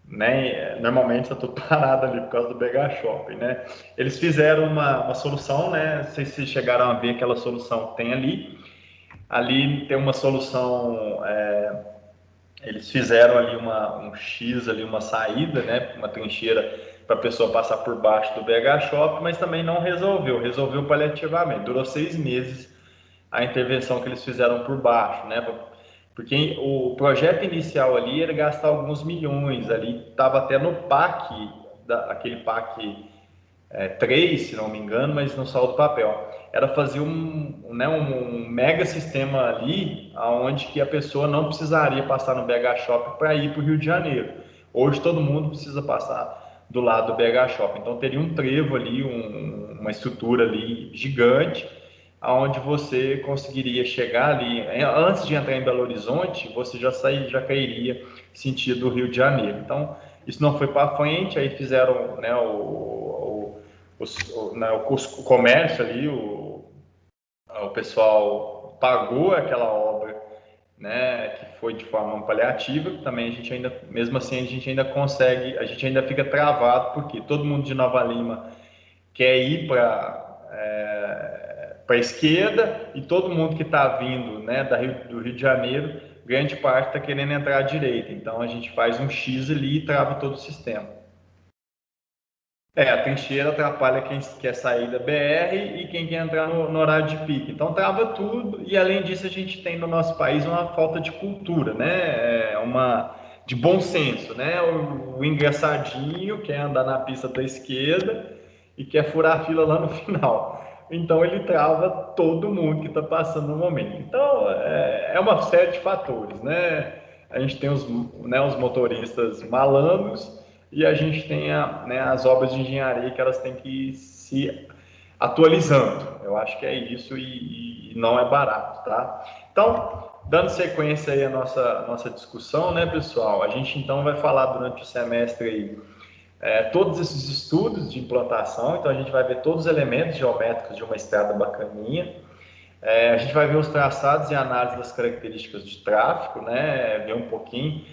né? Normalmente está tudo parado ali por causa do BH Shopping, né? Eles fizeram uma solução, né? Não sei se chegaram a ver aquela solução que tem ali. Ali tem uma solução, eles fizeram ali um X, ali uma saída, né? Uma trincheira para a pessoa passar por baixo do BH Shopping, mas também não resolveu paliativamente. Durou 6 meses a intervenção que eles fizeram por baixo, né? Porque o projeto inicial ali era gastar alguns milhões, ali estava até no PAC, aquele PAC 3, se não me engano, mas não saiu do papel. Era fazer um mega sistema ali, onde que a pessoa não precisaria passar no BH Shopping para ir para o Rio de Janeiro. Hoje todo mundo precisa passar do lado do BH Shopping, então teria um trevo ali, uma estrutura ali gigante, aonde você conseguiria chegar ali, antes de entrar em Belo Horizonte, você já cairia sentido do Rio de Janeiro. Então, isso não foi para frente, aí fizeram, né, o comércio ali, o pessoal pagou aquela obra, né, que foi de forma paliativa, que também a gente ainda, mesmo assim, a gente ainda consegue, a gente ainda fica travado, porque todo mundo de Nova Lima quer ir para a esquerda, e todo mundo que está vindo, né, do Rio de Janeiro, grande parte está querendo entrar à direita. Então a gente faz um X ali e trava todo o sistema. A trincheira atrapalha quem quer sair da BR e quem quer entrar no horário de pico. Então trava tudo, e além disso a gente tem no nosso país uma falta de cultura, né? De bom senso, né? O engraçadinho quer andar na pista da esquerda e quer furar a fila lá no final. Então ele trava todo mundo que está passando no momento. Então é uma série de fatores, né? A gente tem os motoristas malandros e a gente tem as obras de engenharia que elas têm que se atualizando. Eu acho que é isso e não é barato, tá? Então, dando sequência aí à nossa discussão, né, pessoal? A gente então vai falar durante o semestre aí todos esses estudos de implantação, então a gente vai ver todos os elementos geométricos de uma estrada bacaninha. A gente vai ver os traçados e análise das características de tráfego, né? Ver um pouquinho.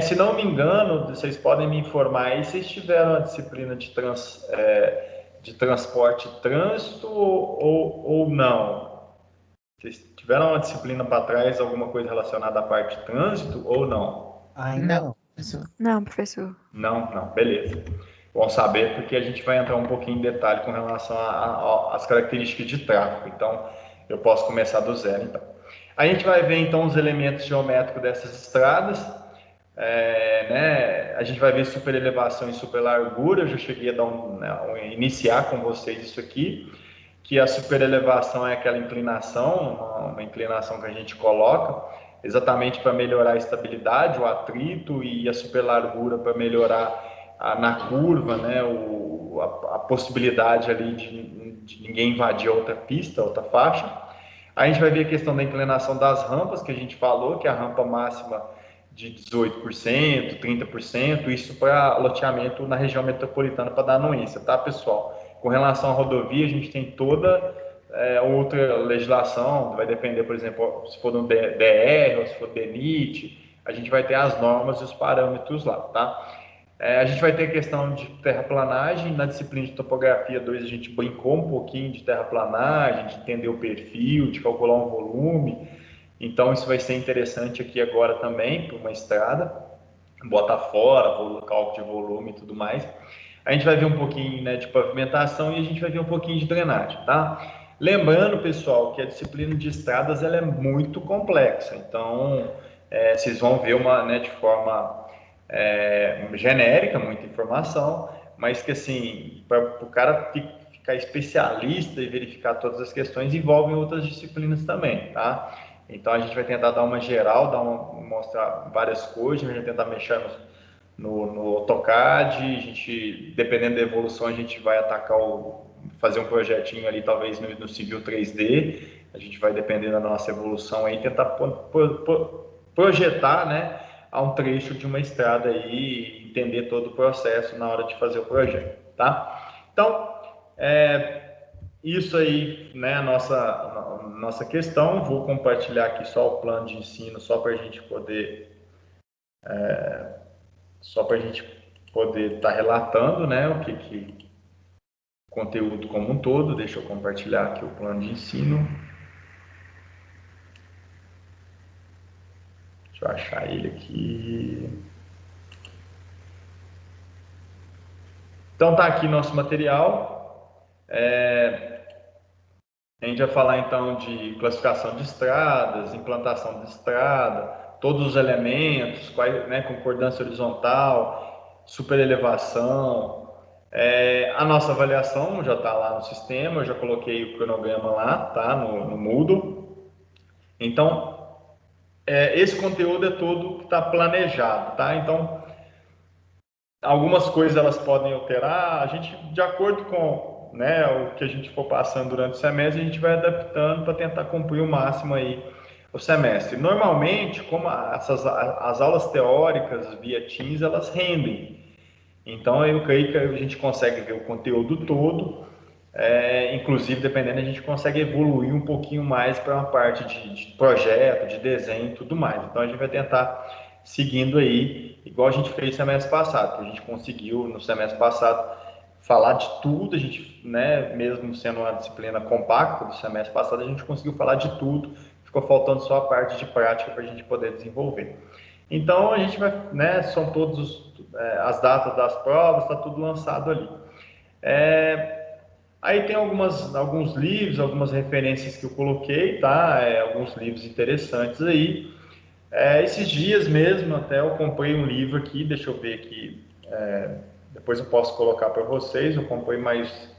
Se não me engano, vocês podem me informar aí, vocês tiveram a disciplina de transporte e trânsito ou não? Vocês tiveram uma disciplina para trás, alguma coisa relacionada à parte de trânsito ou não? Ainda não. Não, professor. Não, beleza. Bom saber, porque a gente vai entrar um pouquinho em detalhe com relação às características de tráfego. Então, eu posso começar do zero, então. A gente vai ver, então, os elementos geométricos dessas estradas. A gente vai ver superelevação e superlargura. Eu já cheguei a iniciar com vocês isso aqui, que a superelevação é aquela inclinação, uma inclinação que a gente coloca exatamente para melhorar a estabilidade, o atrito, e a superlargura para melhorar na curva, né, a possibilidade ali de ninguém invadir outra pista, outra faixa. A gente vai ver a questão da inclinação das rampas, que a gente falou, que a rampa máxima de 18%, 30%, isso para loteamento na região metropolitana para dar anuência, tá, pessoal? Com relação à rodovia, a gente tem toda outra legislação, vai depender, por exemplo, se for no DR ou se for DENIT, a gente vai ter as normas e os parâmetros lá, tá? A gente vai ter a questão de terraplanagem, na disciplina de topografia 2 a gente brincou um pouquinho de terraplanagem, de entender o perfil, de calcular um volume, então isso vai ser interessante aqui agora também, para uma estrada, bota fora, cálculo de volume e tudo mais. A gente vai ver um pouquinho, né, de pavimentação e a gente vai ver um pouquinho de drenagem, tá? Lembrando, pessoal, que a disciplina de estradas ela é muito complexa, então vocês vão ver né, de forma genérica, muita informação, mas que assim, para o cara ficar especialista e verificar todas as questões, envolvem outras disciplinas também, tá? Então a gente vai tentar dar uma geral, mostrar várias coisas, a gente vai tentar mexer no AutoCAD, a gente, dependendo da evolução, a gente vai atacar fazer um projetinho ali, talvez no Civil 3D, a gente vai, dependendo da nossa evolução aí, tentar projetar, né, a um trecho de uma estrada aí, entender todo o processo na hora de fazer o projeto, tá? Então, isso aí, né, a nossa questão. Vou compartilhar aqui só o plano de ensino, só para a gente poder estar relatando, né, o conteúdo como um todo. Deixa eu compartilhar aqui o plano de ensino. Deixa eu achar ele aqui. Então tá aqui nosso material. A gente vai falar então de classificação de estradas, implantação de estrada, todos os elementos, né, concordância horizontal, superelevação. A nossa avaliação já está lá no sistema, eu já coloquei o cronograma lá, tá, no Moodle. Então, esse conteúdo é todo que está planejado, tá? Então, algumas coisas elas podem alterar, a gente, de acordo com, né, o que a gente for passando durante o semestre, a gente vai adaptando para tentar cumprir o máximo aí o semestre. Normalmente, como as aulas teóricas via Teams, elas rendem. Então, eu creio que a gente consegue ver o conteúdo todo, inclusive, dependendo, a gente consegue evoluir um pouquinho mais para uma parte de projeto, de desenho e tudo mais. Então, a gente vai tentar seguindo aí, igual a gente fez no semestre passado, que a gente conseguiu, no semestre passado, falar de tudo. A gente, né, mesmo sendo uma disciplina compacta do semestre passado, a gente conseguiu falar de tudo, ficou faltando só a parte de prática para a gente poder desenvolver. Então, a gente vai, né, são todos as datas das provas, está tudo lançado ali. Aí tem alguns livros, algumas referências que eu coloquei, tá? Alguns livros interessantes aí. Esses dias mesmo, até eu comprei um livro aqui, deixa eu ver aqui, depois eu posso colocar para vocês. Eu comprei mais,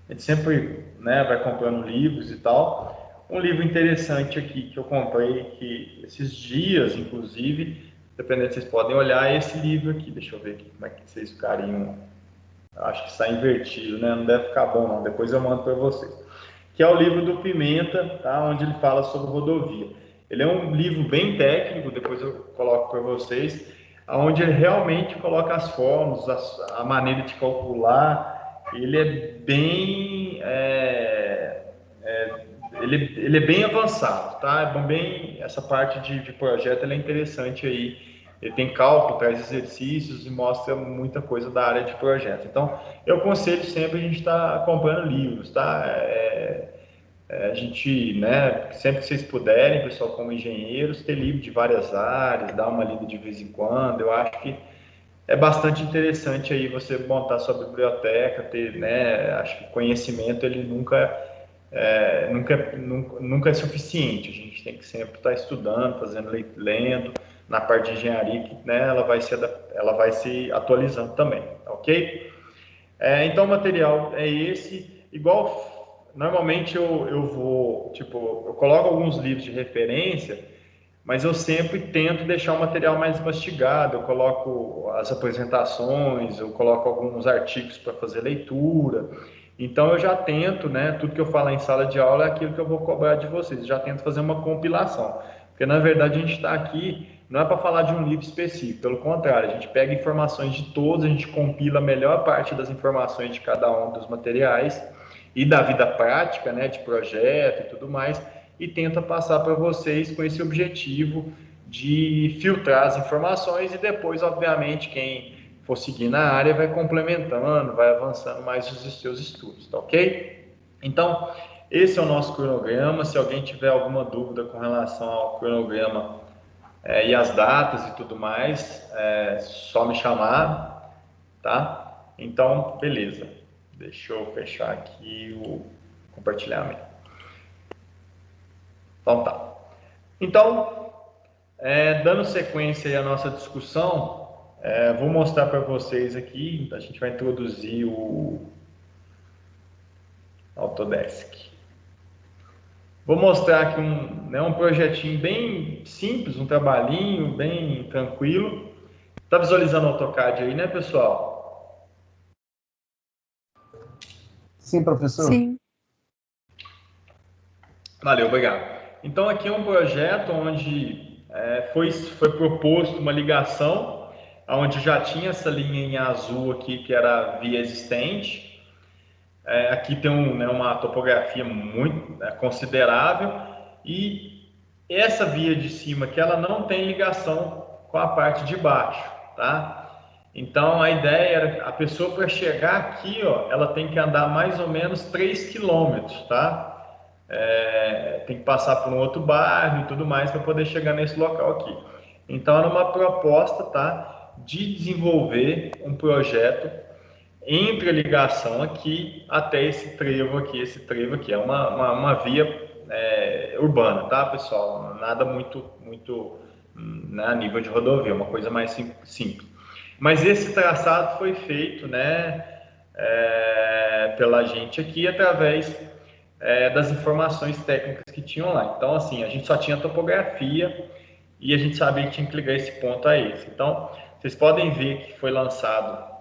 a gente sempre, né, vai comprando livros e tal. Um livro interessante aqui que eu comprei, que esses dias, inclusive, dependendo, vocês podem olhar esse livro aqui. Deixa eu ver aqui como é que vocês ficariam. Acho que está invertido, né? Não deve ficar bom, não. Depois eu mando para vocês. Que é o livro do Pimenta, tá? Onde ele fala sobre rodovia. Ele é um livro bem técnico, depois eu coloco para vocês, onde ele realmente coloca as fórmulas, a maneira de calcular. Ele é bem... ele é bem avançado, tá? Essa parte de projeto ela é interessante aí. Ele tem cálculo, traz exercícios e mostra muita coisa da área de projeto. Então, eu aconselho sempre a gente estar comprando livros, tá? A gente, né, sempre que vocês puderem, pessoal, como engenheiros, ter livro de várias áreas, dar uma lida de vez em quando. Eu acho que é bastante interessante aí você montar sua biblioteca, ter, né, acho que conhecimento ele nunca é suficiente. A gente tem que sempre estar estudando, fazendo, lendo. Na parte de engenharia, né, ela vai se atualizando também, ok? Então o material é esse. Igual, normalmente eu vou, eu coloco alguns livros de referência, mas eu sempre tento deixar o material mais mastigado. Eu coloco as apresentações, eu coloco alguns artigos para fazer leitura. Então eu já tento, né, tudo que eu falar em sala de aula é aquilo que eu vou cobrar de vocês. Eu já tento fazer uma compilação, porque na verdade a gente está aqui não é para falar de um livro específico, pelo contrário, a gente pega informações de todos, a gente compila a melhor parte das informações de cada um dos materiais e da vida prática, né, de projeto e tudo mais, e tenta passar para vocês com esse objetivo de filtrar as informações e depois, obviamente, quem for seguir na área vai complementando, vai avançando mais os seus estudos, tá ok? Então, esse é o nosso cronograma. Se alguém tiver alguma dúvida com relação ao cronograma e as datas e tudo mais, só me chamar, tá? Então, beleza. Deixa eu fechar aqui o compartilhamento. Então, tá. Então, dando sequência aí à nossa discussão, vou mostrar para vocês aqui, a gente vai introduzir o Autodesk. Vou mostrar aqui um projetinho bem simples, um trabalhinho bem tranquilo. Tá visualizando o AutoCAD aí, né, pessoal? Sim, professor. Sim. Valeu, obrigado. Então, aqui é um projeto onde foi proposto uma ligação, onde já tinha essa linha em azul aqui, que era a via existente. Aqui tem uma topografia muito considerável e essa via de cima aqui, ela não tem ligação com a parte de baixo, tá? Então, a ideia era, a pessoa para chegar aqui, ó, ela tem que andar mais ou menos 3 quilômetros, tá? Tem que passar por um outro bairro e tudo mais para poder chegar nesse local aqui. Então, era uma proposta, tá, de desenvolver um projeto entre a ligação aqui até esse trevo aqui é uma via urbana, tá, pessoal? Nada muito né, a nível de rodovia, uma coisa mais simples. Mas esse traçado foi feito, né, pela gente aqui através das informações técnicas que tinham lá. Então, assim, a gente só tinha topografia e a gente sabia que tinha que ligar esse ponto a esse. Então, vocês podem ver que foi lançado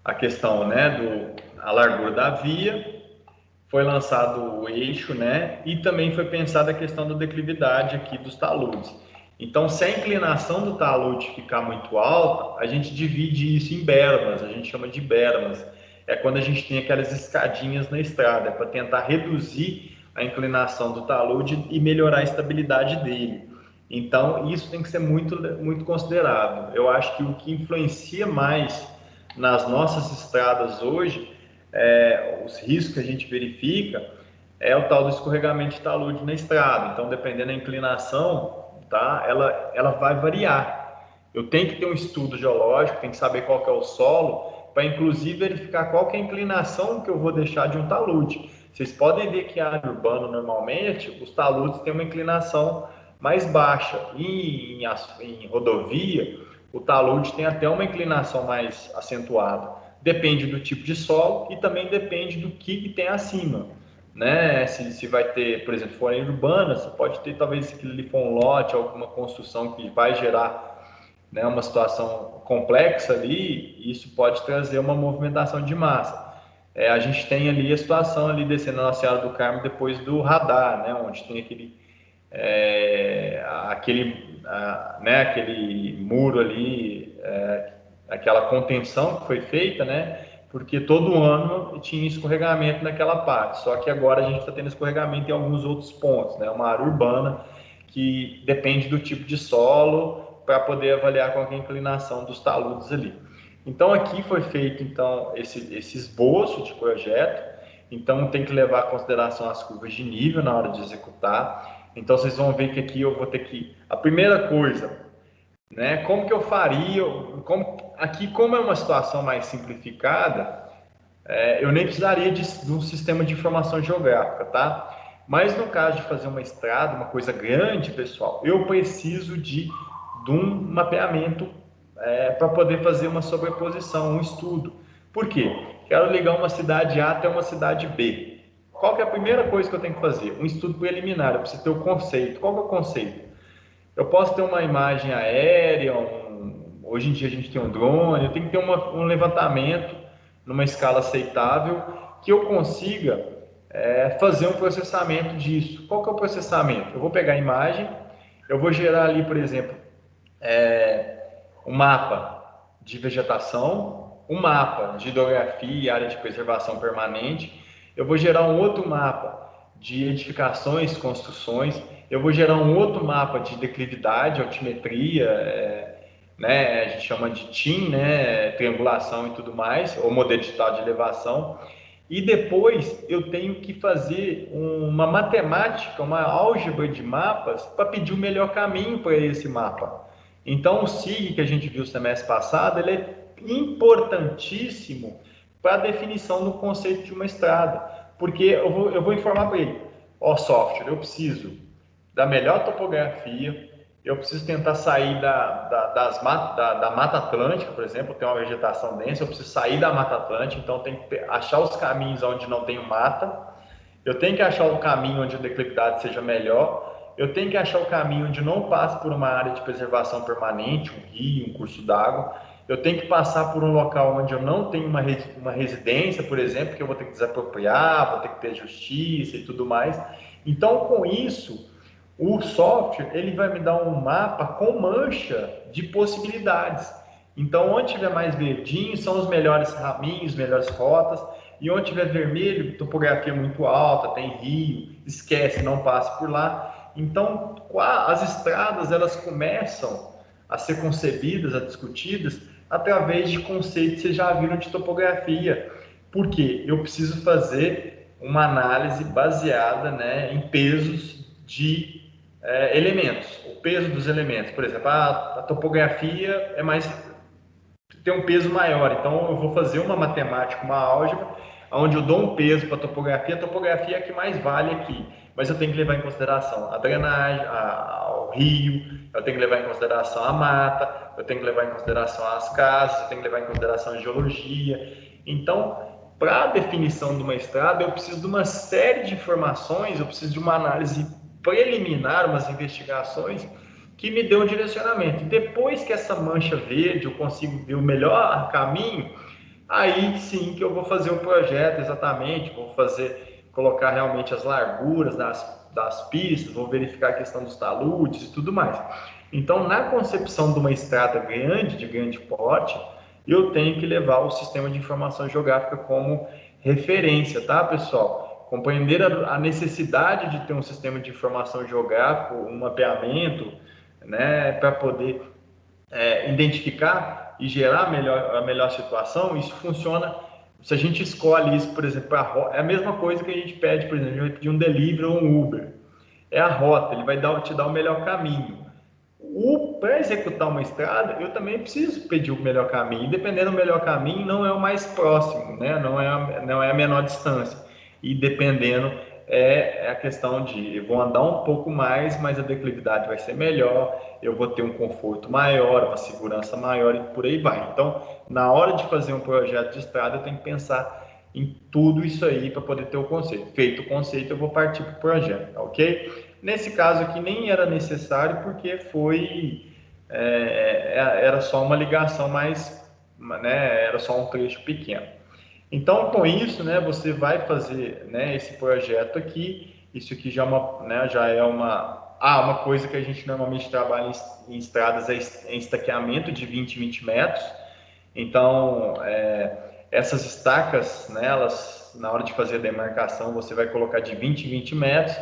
a questão, né, a largura da via, foi lançado o eixo, né, e também foi pensada a questão da declividade aqui dos taludes. Então, se a inclinação do talude ficar muito alta, a gente divide isso em bermas, a gente chama de bermas. É quando a gente tem aquelas escadinhas na estrada, para tentar reduzir a inclinação do talude e melhorar a estabilidade dele. Então, isso tem que ser muito considerado. Eu acho que o que influencia mais nas nossas estradas hoje, os riscos que a gente verifica, é o tal do escorregamento de talude na estrada. Então, dependendo da inclinação, tá, ela vai variar. Eu tenho que ter um estudo geológico, tenho que saber qual que é o solo, para inclusive verificar qual que é a inclinação que eu vou deixar de um talude. Vocês podem ver que a área urbana, normalmente, os taludes têm uma inclinação mais baixa. E em rodovia, o talude tem até uma inclinação mais acentuada. Depende do tipo de solo e também depende do que tem acima, né? Se vai ter, por exemplo, for em urbana, você pode ter, talvez, se aquilo ali for um lote, alguma construção que vai gerar, né, uma situação complexa ali, isso pode trazer uma movimentação de massa. A gente tem ali a situação ali descendo a Nossa Senhora do Carmo depois do radar, né, onde tem aquele muro ali, aquela contenção que foi feita, né, porque todo ano tinha escorregamento naquela parte, só que agora a gente está tendo escorregamento em alguns outros pontos, né, uma área urbana que depende do tipo de solo para poder avaliar qual é a inclinação dos taludes ali. Então, aqui foi feito então esse esboço de projeto, então tem que levar em consideração as curvas de nível na hora de executar. Então, vocês vão ver que aqui eu vou ter que... A primeira coisa, né, como que eu faria... Como é uma situação mais simplificada, eu nem precisaria de um sistema de informação geográfica, tá? Mas no caso de fazer uma estrada, uma coisa grande, pessoal, eu preciso de um mapeamento para poder fazer uma sobreposição, um estudo. Por quê? Quero ligar uma cidade A até uma cidade B. Qual que é a primeira coisa que eu tenho que fazer? Um estudo preliminar, eu preciso ter o conceito. Qual que é o conceito? Eu posso ter uma imagem aérea, hoje em dia a gente tem um drone, eu tenho que ter um levantamento numa escala aceitável que eu consiga fazer um processamento disso. Qual que é o processamento? Eu vou pegar a imagem, eu vou gerar ali, por exemplo, um mapa de vegetação, um mapa de hidrografia e área de preservação permanente, eu vou gerar um outro mapa de edificações, construções, eu vou gerar um outro mapa de declividade, altimetria, né, a gente chama de TIM, né, triangulação e tudo mais, ou modelo digital de elevação, e depois eu tenho que fazer uma matemática, uma álgebra de mapas para pedir o melhor caminho para esse mapa. Então o SIG que a gente viu semestre passado, ele é importantíssimo para a definição do conceito de uma estrada, porque eu vou informar para ele, software, eu preciso da melhor topografia, eu preciso tentar sair da Mata Atlântica, por exemplo, tem uma vegetação densa, eu preciso sair da Mata Atlântica, então eu tenho que achar os caminhos onde não tem mata, eu tenho que achar o caminho onde a declividade seja melhor, eu tenho que achar o caminho onde não passe por uma área de preservação permanente, um rio, um curso d'água, eu tenho que passar por um local onde eu não tenho uma residência, por exemplo, que eu vou ter que desapropriar, vou ter que ter justiça e tudo mais. Então, com isso, o software ele vai me dar um mapa com mancha de possibilidades. Então, onde tiver mais verdinho, são os melhores caminhos, melhores rotas. E onde tiver vermelho, topografia muito alta, tem rio, esquece, não passe por lá. Então, as estradas elas começam a ser concebidas, a discutidas, através de conceitos que vocês já viram de topografia. Por quê? Eu preciso fazer uma análise baseada, né, em pesos de elementos, o peso dos elementos. Por exemplo, a topografia tem um peso maior, então eu vou fazer uma matemática, uma álgebra, onde eu dou um peso para a topografia é a que mais vale aqui, mas eu tenho que levar em consideração a drenagem, o rio, eu tenho que levar em consideração a mata, eu tenho que levar em consideração as casas, eu tenho que levar em consideração a geologia. Então, para a definição de uma estrada, eu preciso de uma série de informações, eu preciso de uma análise preliminar, umas investigações que me dão um direcionamento. Depois que essa mancha verde eu consigo ver o melhor caminho, aí sim que eu vou fazer o projeto exatamente, vou colocar realmente as larguras das pistas, vou verificar a questão dos taludes e tudo mais. Então, na concepção de uma estrada grande, de grande porte, eu tenho que levar o sistema de informação geográfica como referência, tá, pessoal? Compreender a necessidade de ter um sistema de informação geográfico, um mapeamento, né, para poder identificar e gerar a melhor situação. Isso funciona se a gente escolhe isso, por exemplo, é a mesma coisa que a gente pede, por exemplo, a gente vai pedir um delivery ou um Uber. É a rota, ele vai te dar o melhor caminho. Para executar uma estrada, eu também preciso pedir o melhor caminho. Dependendo do melhor caminho, não é o mais próximo, né? Não é a menor distância. E dependendo, é a questão de eu vou andar um pouco mais, mas a declividade vai ser melhor, eu vou ter um conforto maior, uma segurança maior e por aí vai. Então, na hora de fazer um projeto de estrada, eu tenho que pensar em tudo isso aí para poder ter o conceito. Feito o conceito, eu vou partir para o projeto, ok? Nesse caso aqui nem era necessário porque era só uma ligação mais, né, era só um trecho pequeno. Então, com isso, né, você vai fazer, né, esse projeto aqui. Isso aqui já é uma coisa que a gente normalmente trabalha em estradas, em estaqueamento de 20 metros. Então, essas estacas, né, na hora de fazer a demarcação, você vai colocar de 20 metros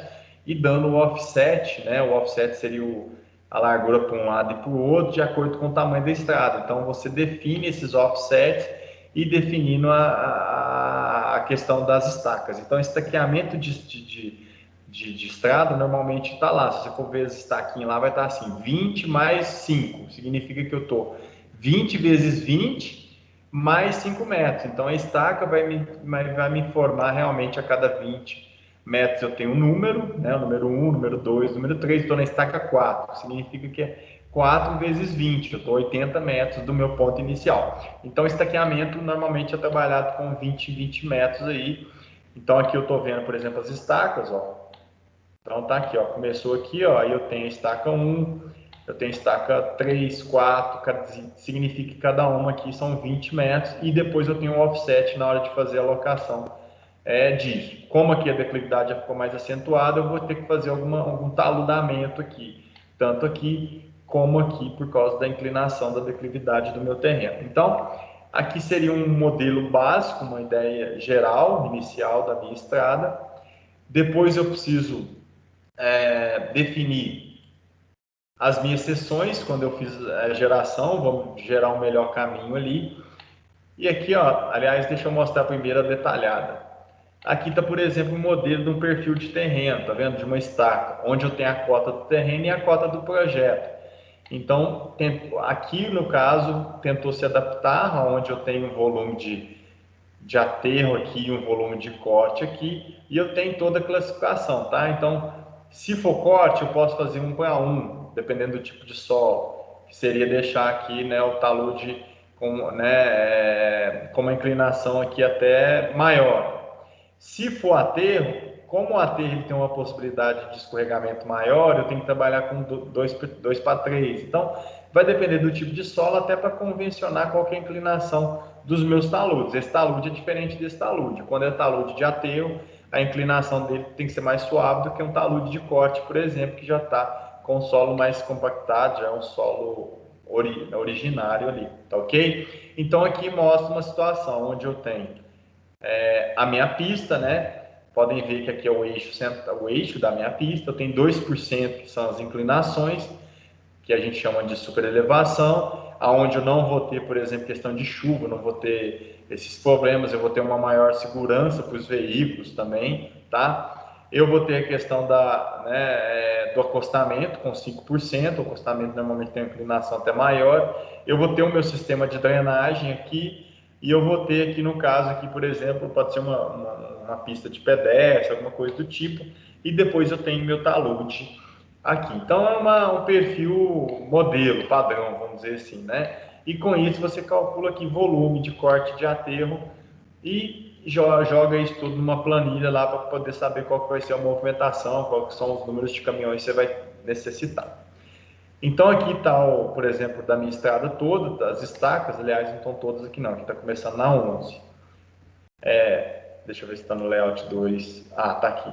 e dando o offset, né, o offset seria a largura para um lado e para o outro, de acordo com o tamanho da estrada. Então, você define esses offsets e definindo a questão das estacas. Então, estaqueamento de estrada normalmente está lá. Se você for ver as estaquinhas lá, vai estar assim, 20 mais 5. Significa que eu estou 20 vezes 20 mais 5 metros. Então, a estaca vai me informar realmente a cada 20 metros eu tenho um número, né? O número 1, número 2, número 3. Estou na estaca 4. Significa que é 4 vezes 20, eu estou 80 metros do meu ponto inicial. Então, estaqueamento normalmente é trabalhado com 20 metros aí. Então, aqui eu estou vendo, por exemplo, as estacas, ó. Então, tá aqui, ó. Começou aqui, ó. Aí eu tenho estaca 1, eu tenho estaca 3, 4, significa que cada uma aqui são 20 metros. E depois eu tenho um offset na hora de fazer a alocação disso. Como aqui a declividade já ficou mais acentuada, eu vou ter que fazer algum taludamento aqui. tanto aqui como aqui, por causa da inclinação da declividade do meu terreno. Então, aqui seria um modelo básico, uma ideia geral, inicial da minha estrada. Depois eu preciso definir as minhas seções, quando eu fiz a geração, vamos gerar um melhor caminho ali. E aqui, ó, aliás, deixa eu mostrar a primeira detalhada. Aqui está, por exemplo, um modelo de um perfil de terreno, tá vendo? De uma estaca, onde eu tenho a cota do terreno e a cota do projeto. Então, aqui no caso, tentou se adaptar, onde eu tenho um volume de aterro aqui, um volume de corte aqui, e eu tenho toda a classificação, tá? Então, se for corte, eu posso fazer 1 para 1, dependendo do tipo de solo, que seria deixar aqui, né, o talude com, né, com uma inclinação aqui até maior. Se for aterro, como o aterro tem uma possibilidade de escorregamento maior, eu tenho que trabalhar com 2 para 3. Então, vai depender do tipo de solo, até para convencionar qual que é a inclinação dos meus taludes. Esse talude é diferente desse talude. Quando é talude de aterro, a inclinação dele tem que ser mais suave do que um talude de corte, por exemplo, que já está com o solo mais compactado, já é um solo originário ali, tá ok? Então, aqui mostra uma situação onde eu tenho a minha pista, né? Podem ver que aqui é o eixo da minha pista. Eu tenho 2% que são as inclinações, que a gente chama de superelevação, aonde eu não vou ter, por exemplo, questão de chuva, não vou ter esses problemas, eu vou ter uma maior segurança para os veículos também, tá? Eu vou ter a questão do acostamento com 5%, o acostamento normalmente tem uma inclinação até maior. Eu vou ter o meu sistema de drenagem aqui, e eu vou ter aqui no caso, aqui, por exemplo, pode ser uma pista de pedestre, alguma coisa do tipo, e depois eu tenho meu talude aqui. Então é um perfil modelo, padrão, vamos dizer assim, né? E com isso você calcula aqui volume de corte de aterro e joga isso tudo numa planilha lá para poder saber qual que vai ser a movimentação, quais são os números de caminhões que você vai necessitar. Então aqui está, por exemplo, da minha estrada toda, das estacas, aliás, não estão todas aqui não, aqui está começando na 11. Deixa eu ver se está no layout 2. Ah, está aqui.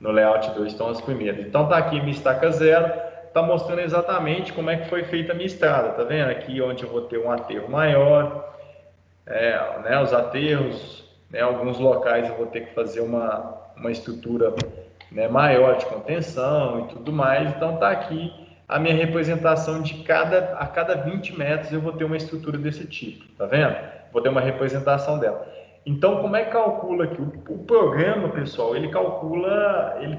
No layout 2 estão as primeiras. Então está aqui minha estaca 0, está mostrando exatamente como é que foi feita a minha estrada, tá vendo? Aqui onde eu vou ter um aterro maior, né, os aterros, né, alguns locais eu vou ter que fazer uma estrutura, né, maior de contenção e tudo mais. Então está aqui a minha representação de a cada 20 metros eu vou ter uma estrutura desse tipo, tá vendo? Vou ter uma representação dela. Então, como é que calcula aqui? O programa, pessoal, ele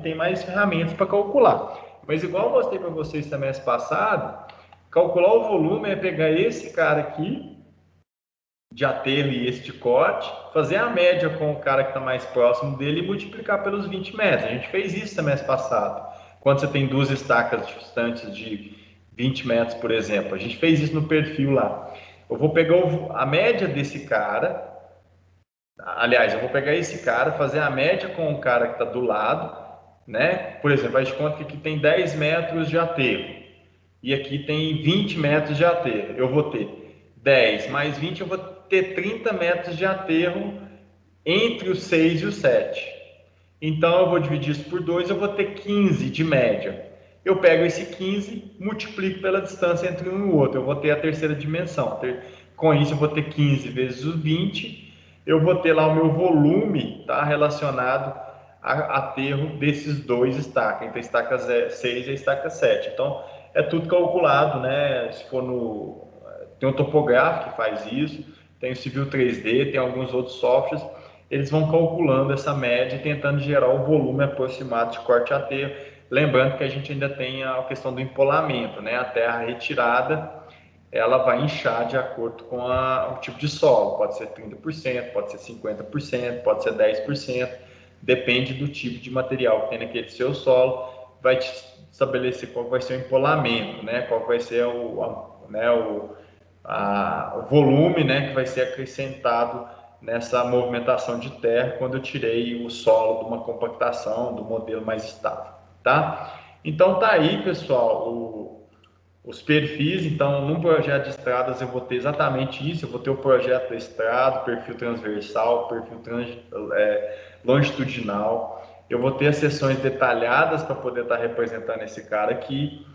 tem mais ferramentas para calcular. Mas igual eu mostrei para vocês semestre passado, calcular o volume é pegar esse cara aqui, de aterro e esse de corte, fazer a média com o cara que está mais próximo dele e multiplicar pelos 20 metros. A gente fez isso semestre passado. Quando você tem duas estacas distantes de 20 metros, por exemplo. A gente fez isso no perfil lá. Eu vou pegar a média desse cara. Aliás, eu vou pegar esse cara, fazer a média com o cara que está do lado, né? Por exemplo, a gente conta que aqui tem 10 metros de aterro e aqui tem 20 metros de aterro. Eu vou ter 10 mais 20, eu vou ter 30 metros de aterro entre os 6 e os 7. Então, eu vou dividir isso por 2, eu vou ter 15 de média. Eu pego esse 15, multiplico pela distância entre um e o outro. Eu vou ter a terceira dimensão. Com isso, eu vou ter 15 vezes os 20. Eu vou ter lá o meu volume, tá, relacionado a aterro desses dois estacas, entre a estaca 6 e a estaca 7. Então, é tudo calculado, né? Se for tem um topográfico que faz isso, tem o Civil 3D, tem alguns outros softwares. Eles vão calculando essa média e tentando gerar o volume aproximado de corte a aterro. Lembrando que a gente ainda tem a questão do empolamento, né? A terra retirada, ela vai inchar de acordo com o tipo de solo. Pode ser 30%, pode ser 50%, pode ser 10%. Depende do tipo de material que tem naquele seu solo. Vai te estabelecer qual vai ser o empolamento, né? Qual vai ser o volume, né, que vai ser acrescentado nessa movimentação de terra quando eu tirei o solo de uma compactação, do modelo mais estável, tá? Então tá aí, pessoal, os perfis. Então, num projeto de estradas eu vou ter exatamente isso, eu vou ter o projeto da estrada, perfil transversal, perfil longitudinal, eu vou ter as seções detalhadas para poder estar representando esse cara aqui,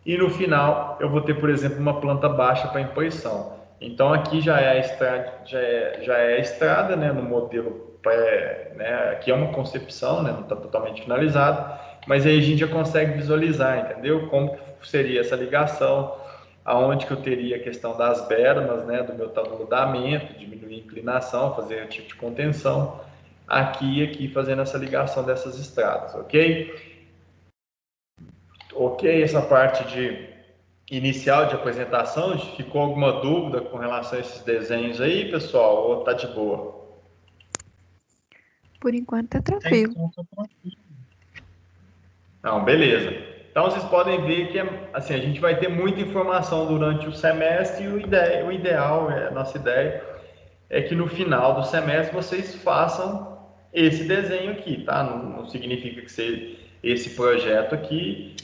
e no final eu vou ter, por exemplo, uma planta baixa para imposição. Então aqui já é a estrada, né, no modelo pré, né, aqui é uma concepção, né, não está totalmente finalizado, mas aí a gente já consegue visualizar, entendeu? Como que seria essa ligação, aonde que eu teria a questão das bermas, né, do meu tabulamento, diminuir a inclinação, fazer o tipo de contenção, aqui e aqui fazendo essa ligação dessas estradas, ok? Ok, essa parte de inicial de apresentação, ficou alguma dúvida com relação a esses desenhos aí, pessoal, ou tá de boa? Por enquanto tá tranquilo. Não, beleza. Então vocês podem ver que assim, a gente vai ter muita informação durante o semestre e o ideal, a nossa ideia é que no final do semestre vocês façam esse desenho aqui, tá? Não significa que seja esse projeto aqui,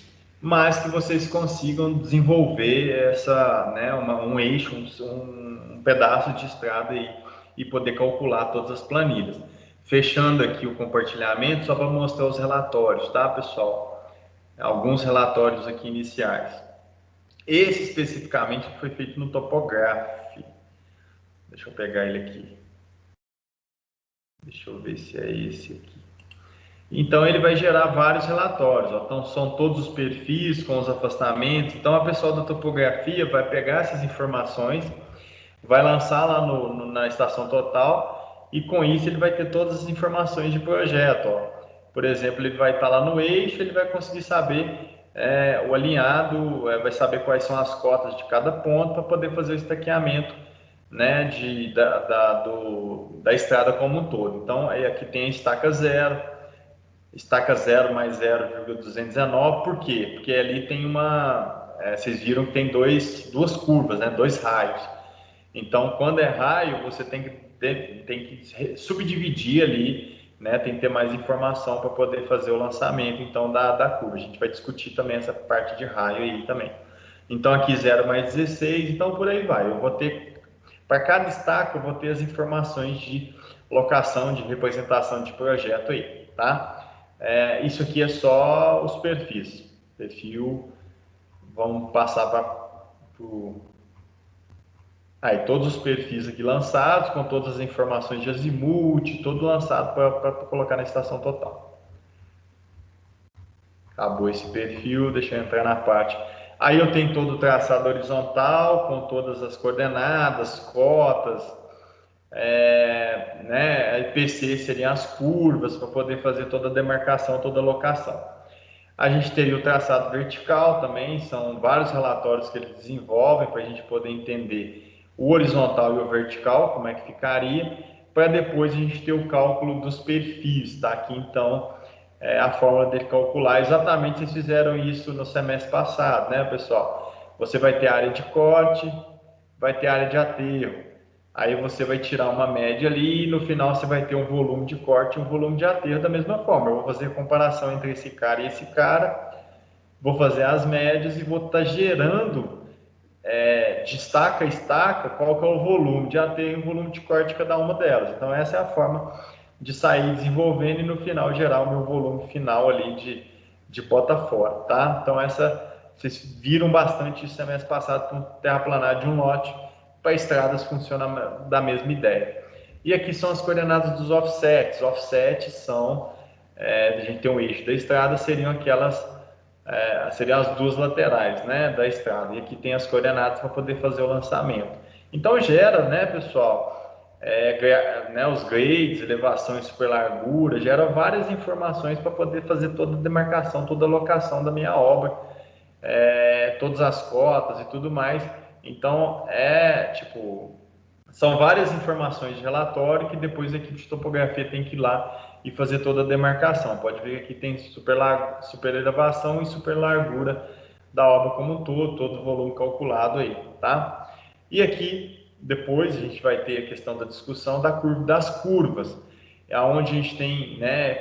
mas que vocês consigam desenvolver né, um eixo, um pedaço de estrada aí, e poder calcular todas as planilhas. Fechando aqui o compartilhamento, só para mostrar os relatórios, tá, pessoal? Alguns relatórios aqui iniciais. Esse especificamente foi feito no Topograph. Deixa eu pegar ele aqui. Deixa eu ver se é esse aqui. Então, ele vai gerar vários relatórios. Ó. Então, são todos os perfis com os afastamentos. Então, a pessoa da topografia vai pegar essas informações, vai lançar lá na estação total e, com isso, ele vai ter todas as informações de projeto. Ó. Por exemplo, ele vai estar lá no eixo, ele vai conseguir saber o alinhado, vai saber quais são as cotas de cada ponto para poder fazer o estaqueamento, né, da estrada como um todo. Então, aí aqui tem a estaca estaca 0 mais 0,219, por quê? Porque ali tem vocês viram que tem duas curvas, né? Dois raios. Então, quando é raio, você tem que subdividir ali, né? Tem que ter mais informação para poder fazer o lançamento, então, da curva. A gente vai discutir também essa parte de raio aí também. Então, aqui 0 mais 16, então por aí vai. Eu vou ter, para cada estaca, eu vou ter as informações de locação, de representação de projeto aí, tá? Isso aqui é só os perfis. Perfil, vamos passar para aí todos os perfis aqui lançados, com todas as informações de azimuth, todo lançado para colocar na estação total. Acabou esse perfil, deixa eu entrar na parte. Aí eu tenho todo o traçado horizontal, com todas as coordenadas, cotas, né, IPC seriam as curvas para poder fazer toda a demarcação, toda a locação. A gente teria o traçado vertical também, são vários relatórios que eles desenvolvem para a gente poder entender o horizontal e o vertical, como é que ficaria, para depois a gente ter o cálculo dos perfis, tá? Aqui então a fórmula de calcular, exatamente vocês fizeram isso no semestre passado, né, pessoal? Você vai ter área de corte, vai ter área de aterro. Aí você vai tirar uma média ali e no final você vai ter um volume de corte e um volume de aterro da mesma forma. Eu vou fazer a comparação entre esse cara e esse cara, vou fazer as médias e vou estar gerando de estaca a estaca qual que é o volume de aterro e o volume de corte de cada uma delas. Então essa é a forma de sair desenvolvendo e no final gerar o meu volume final ali de bota fora, tá? Então vocês viram bastante isso semestre passado com terraplanagem de um lote. Para estradas funciona da mesma ideia. E aqui são as coordenadas dos offsets. Offsets são, a gente tem um eixo da estrada, seriam as duas laterais, né, da estrada. E aqui tem as coordenadas para poder fazer o lançamento. Então gera, né, pessoal, né, os grades, elevação e superlargura, gera várias informações para poder fazer toda a demarcação, toda a locação da minha obra, todas as cotas e tudo mais. Então, são várias informações de relatório que depois a equipe de topografia tem que ir lá e fazer toda a demarcação. Pode ver que aqui tem super elevação e super largura da obra como um todo o volume calculado aí, tá? E aqui, depois, a gente vai ter a questão da discussão das curvas, onde a gente tem, né,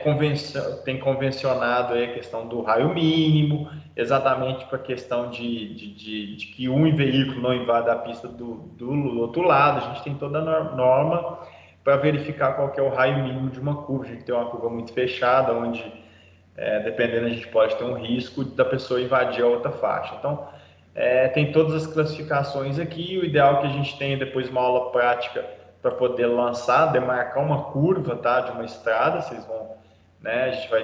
convencionado aí a questão do raio mínimo, exatamente para a questão de que um veículo não invada a pista do outro lado. A gente tem toda a norma para verificar qual que é o raio mínimo de uma curva. A gente tem uma curva muito fechada, onde dependendo, a gente pode ter um risco da pessoa invadir a outra faixa. Então, tem todas as classificações aqui. O ideal é que a gente tenha depois uma aula prática para poder lançar, demarcar uma curva, tá, de uma estrada. Vocês vão, né, a gente vai,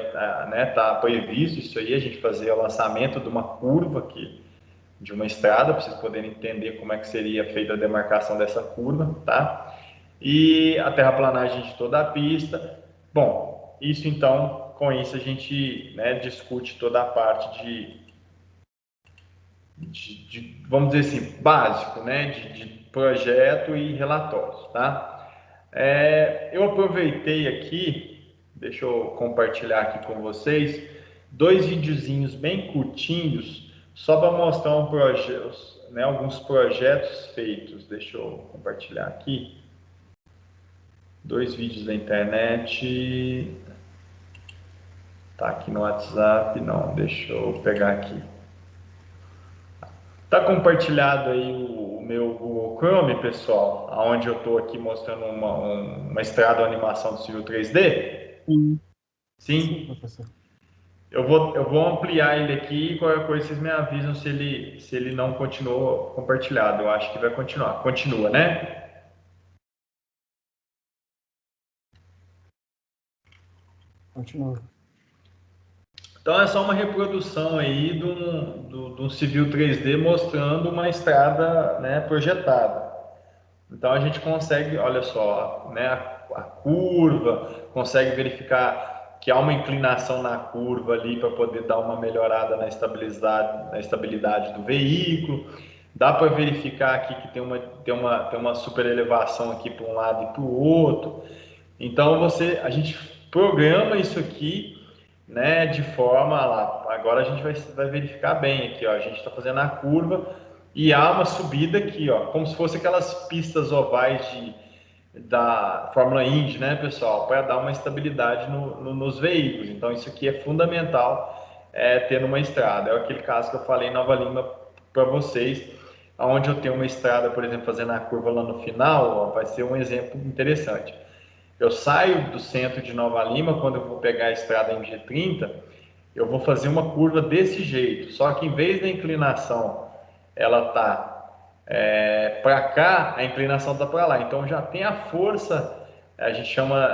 né, tá previsto isso aí, a gente fazer o lançamento de uma curva aqui, de uma estrada, para vocês poderem entender como é que seria feita a demarcação dessa curva, tá? E a terraplanagem de toda a pista. Bom, isso então, com isso a gente, né, discute toda a parte de, vamos dizer assim, básico, né, de projeto e relatórios, tá? Eu aproveitei aqui, deixa eu compartilhar aqui com vocês, 2 videozinhos bem curtinhos, só para mostrar um projeto, né, alguns projetos feitos. Deixa eu compartilhar aqui. 2 vídeos da internet. Tá aqui no WhatsApp, não, deixa eu pegar aqui. Tá compartilhado aí o meu Google Chrome, pessoal, aonde eu estou aqui mostrando uma estrada, uma animação do Civil 3D? Sim. Sim? Sim, professor. Eu vou ampliar ele aqui e qualquer coisa vocês me avisam se ele não continuou compartilhado. Eu acho que vai continuar. Continua, né? Continua. Então é só uma reprodução aí de um Civil 3D mostrando uma estrada, né, projetada. Então a gente consegue, olha só, né, a curva, consegue verificar que há uma inclinação na curva ali para poder dar uma melhorada na estabilidade do veículo. Dá para verificar aqui que tem uma super elevação aqui para um lado e para o outro. Então a gente programa isso aqui, né, de forma lá. Agora a gente vai verificar bem aqui, ó. A gente está fazendo a curva e há uma subida aqui, ó, como se fosse aquelas pistas ovais da Fórmula Indy, né, pessoal, para dar uma estabilidade nos veículos. Então isso aqui é fundamental, ter numa estrada. É aquele caso que eu falei em Nova Lima para vocês, onde eu tenho uma estrada, por exemplo, fazendo a curva lá no final, ó, vai ser um exemplo interessante. Eu saio do centro de Nova Lima, quando eu vou pegar a estrada MG30, eu vou fazer uma curva desse jeito, só que em vez da inclinação ela tá para cá, a inclinação está para lá. Então já tem a força, a gente chama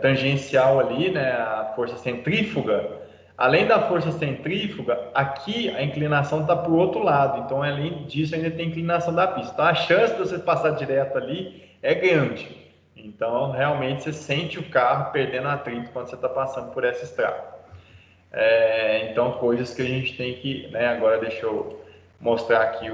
tangencial ali, né, a força centrífuga. Além da força centrífuga, aqui a inclinação está para o outro lado. Então, além disso, ainda tem a inclinação da pista. Então, a chance de você passar direto ali é grande. Então, realmente, você sente o carro perdendo atrito quando você está passando por essa estrada. Então, coisas que a gente tem que, né, agora deixa eu mostrar aqui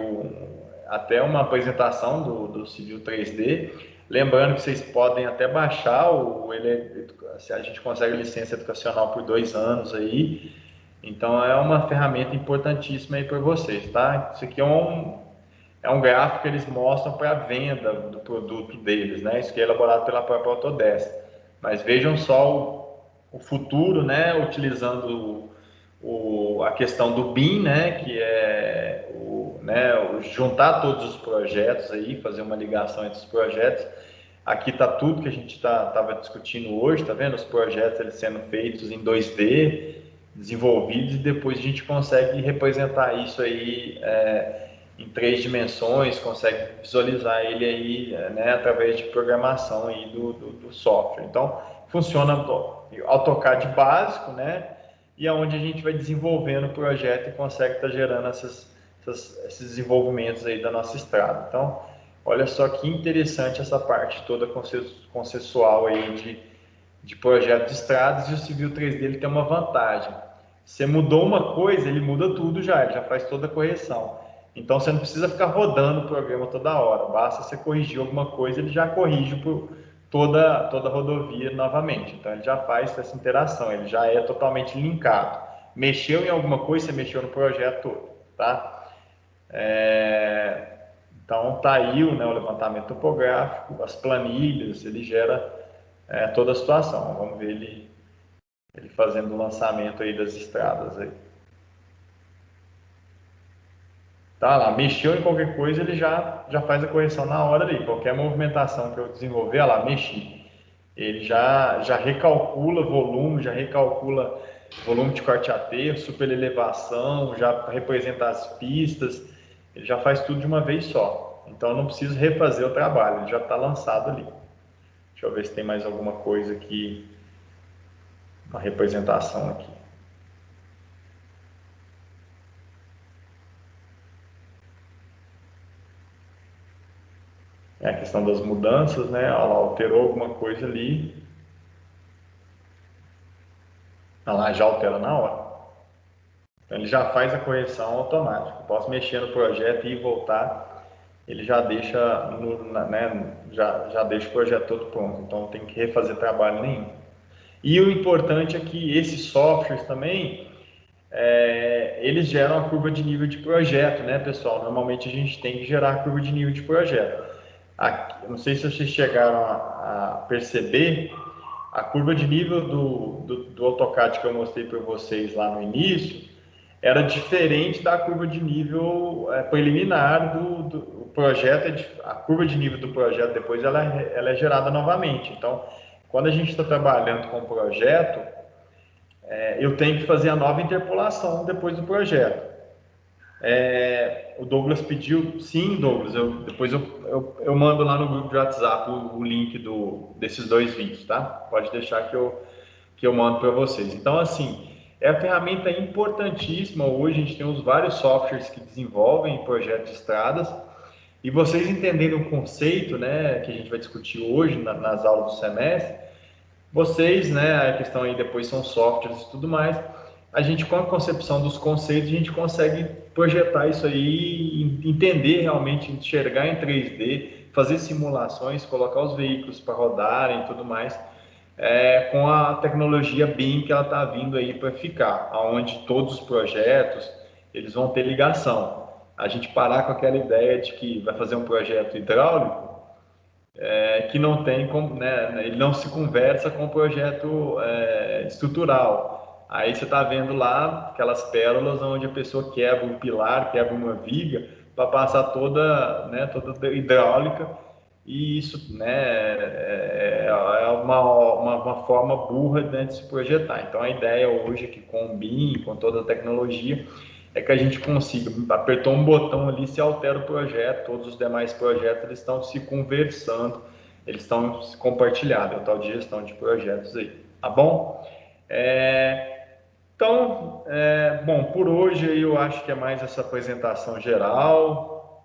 até uma apresentação do Civil 3D. Lembrando que vocês podem até baixar, a gente consegue licença educacional por 2 anos aí. Então, é uma ferramenta importantíssima aí para vocês, tá? Isso aqui é um gráfico que eles mostram para a venda do produto deles, né? Isso aqui é elaborado pela própria Autodesk. Mas vejam só o futuro, né? Utilizando a questão do BIM, né? Que é juntar todos os projetos aí, fazer uma ligação entre os projetos. Aqui está tudo que a gente estava discutindo hoje, tá vendo? Os projetos eles sendo feitos em 2D, desenvolvidos, e depois a gente consegue representar isso aí em 3 dimensões, consegue visualizar ele aí, né, através de programação aí do software. Então, funciona AutoCAD básico, né, e aonde a gente vai desenvolvendo o projeto e consegue estar gerando esses desenvolvimentos aí da nossa estrada. Então, olha só que interessante essa parte toda conceitual aí de projeto de estradas, e o Civil 3D ele tem uma vantagem. Você mudou uma coisa, ele muda tudo já, ele já faz toda a correção. Então, você não precisa ficar rodando o programa toda hora, basta você corrigir alguma coisa, ele já corrige por toda a rodovia novamente. Então, ele já faz essa interação, ele já é totalmente linkado. Mexeu em alguma coisa, você mexeu no projeto todo, tá? Então, tá aí o levantamento topográfico, as planilhas, ele gera toda a situação. Vamos ver ele fazendo o lançamento aí das estradas aí. Tá lá, mexeu em qualquer coisa, ele já faz a correção na hora ali. Qualquer movimentação que eu desenvolver, lá, mexi. Ele já recalcula volume, já recalcula volume de corte a terra, super elevação, já representa as pistas, ele já faz tudo de uma vez só. Então eu não preciso refazer o trabalho, ele já está lançado ali. Deixa eu ver se tem mais alguma coisa aqui, uma representação aqui. É a questão das mudanças, né? Ela alterou alguma coisa ali. Ela já altera na hora. Então, ele já faz a correção automática. Eu posso mexer no projeto e voltar. Ele já deixa, né? Já deixa o projeto todo pronto. Então, não tem que refazer trabalho nenhum. E o importante é que esses softwares também, eles geram a curva de nível de projeto, né, pessoal? Normalmente a gente tem que gerar a curva de nível de projeto. Aqui, não sei se vocês chegaram a perceber, a curva de nível do AutoCAD que eu mostrei para vocês lá no início era diferente da curva de nível preliminar do projeto. A curva de nível do projeto depois ela é gerada novamente. Então, quando a gente está trabalhando com o projeto, eu tenho que fazer a nova interpolação depois do projeto. O Douglas pediu, sim, Douglas, depois eu mando lá no grupo de WhatsApp o link desses 2 vídeos, tá? Pode deixar que eu mando para vocês. Então, assim, é a ferramenta importantíssima. Hoje a gente tem vários softwares que desenvolvem projetos de estradas, e vocês entenderem o conceito, né, que a gente vai discutir hoje nas aulas do semestre, vocês, né, a questão aí depois são softwares e tudo mais, a gente com a concepção dos conceitos, a gente consegue projetar isso aí, entender realmente, enxergar em 3D, fazer simulações, colocar os veículos para rodarem e tudo mais, com a tecnologia BIM que ela está vindo aí para ficar, onde todos os projetos, eles vão ter ligação. A gente parar com aquela ideia de que vai fazer um projeto hidráulico, que não tem como, né, ele não se conversa com o projeto estrutural. Aí você está vendo lá aquelas pérolas onde a pessoa quebra um pilar, quebra uma viga para passar toda hidráulica, e isso, né, é uma forma burra, né, de se projetar. Então a ideia hoje é que com o BIM, com toda a tecnologia, é que a gente consiga, apertou um botão ali, se altera o projeto, todos os demais projetos eles estão se conversando, eles estão se compartilhando, é o tal de gestão de projetos aí, tá bom? Então, bom, por hoje aí eu acho que é mais essa apresentação geral.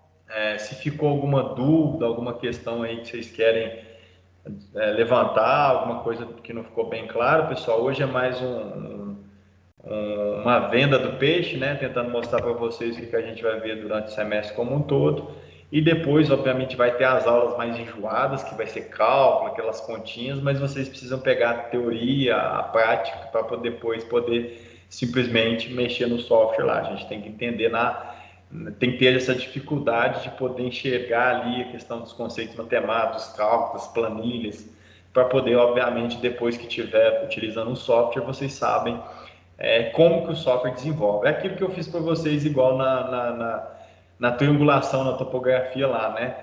Se ficou alguma dúvida, alguma questão aí que vocês querem levantar, alguma coisa que não ficou bem claro, pessoal, hoje é mais uma venda do peixe, né? Tentando mostrar para vocês o que a gente vai ver durante o semestre como um todo. E depois, obviamente, vai ter as aulas mais enjoadas, que vai ser cálculo, aquelas continhas, mas vocês precisam pegar a teoria, a prática, para depois poder simplesmente mexer no software lá. A gente tem que entender, tem que ter essa dificuldade de poder enxergar ali a questão dos conceitos matemáticos, cálculos, planilhas, para poder, obviamente, depois que estiver utilizando o software, vocês sabem como que o software desenvolve. É aquilo que eu fiz para vocês igual na triangulação, na topografia lá, né?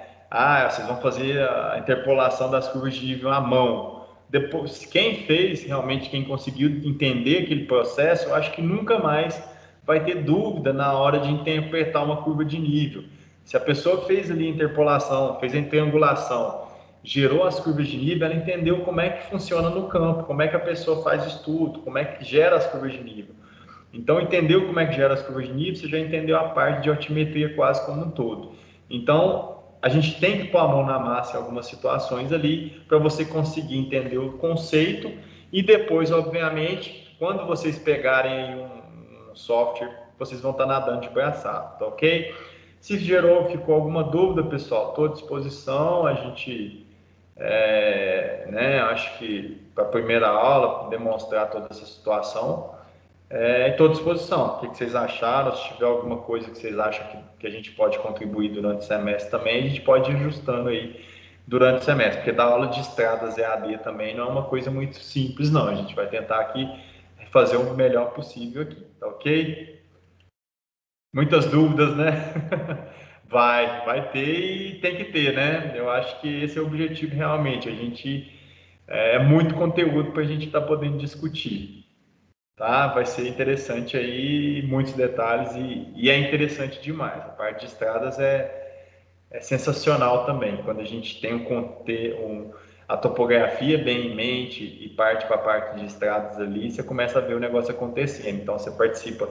Vocês vão fazer a interpolação das curvas de nível à mão. Depois, quem fez, realmente, quem conseguiu entender aquele processo, eu acho que nunca mais vai ter dúvida na hora de interpretar uma curva de nível. Se a pessoa fez ali a interpolação, fez a triangulação, gerou as curvas de nível, ela entendeu como é que funciona no campo, como é que a pessoa faz estudo, como é que gera as curvas de nível. Então, entendeu como é que gera as curvas de nível, você já entendeu a parte de altimetria quase como um todo. Então, a gente tem que pôr a mão na massa em algumas situações ali, para você conseguir entender o conceito, e depois, obviamente, quando vocês pegarem um software, vocês vão estar nadando de braçada, tá ok? Se ficou alguma dúvida, pessoal, estou à disposição. A gente acho que para a primeira aula, demonstrar toda essa situação, estou à disposição. O que vocês acharam? Se tiver alguma coisa que vocês acham que a gente pode contribuir durante o semestre também, a gente pode ir ajustando aí durante o semestre, porque dar aula de estradas EAD também não é uma coisa muito simples, não. A gente vai tentar aqui fazer o melhor possível aqui, tá ok? Muitas dúvidas, né? Vai ter e tem que ter, né? Eu acho que esse é o objetivo realmente. A gente muito conteúdo para a gente estar podendo discutir, tá? Vai ser interessante aí, muitos detalhes e é interessante demais. A parte de estradas é sensacional também. Quando a gente tem a topografia bem em mente e parte para a parte de estradas ali, você começa a ver o negócio acontecendo. Então você participa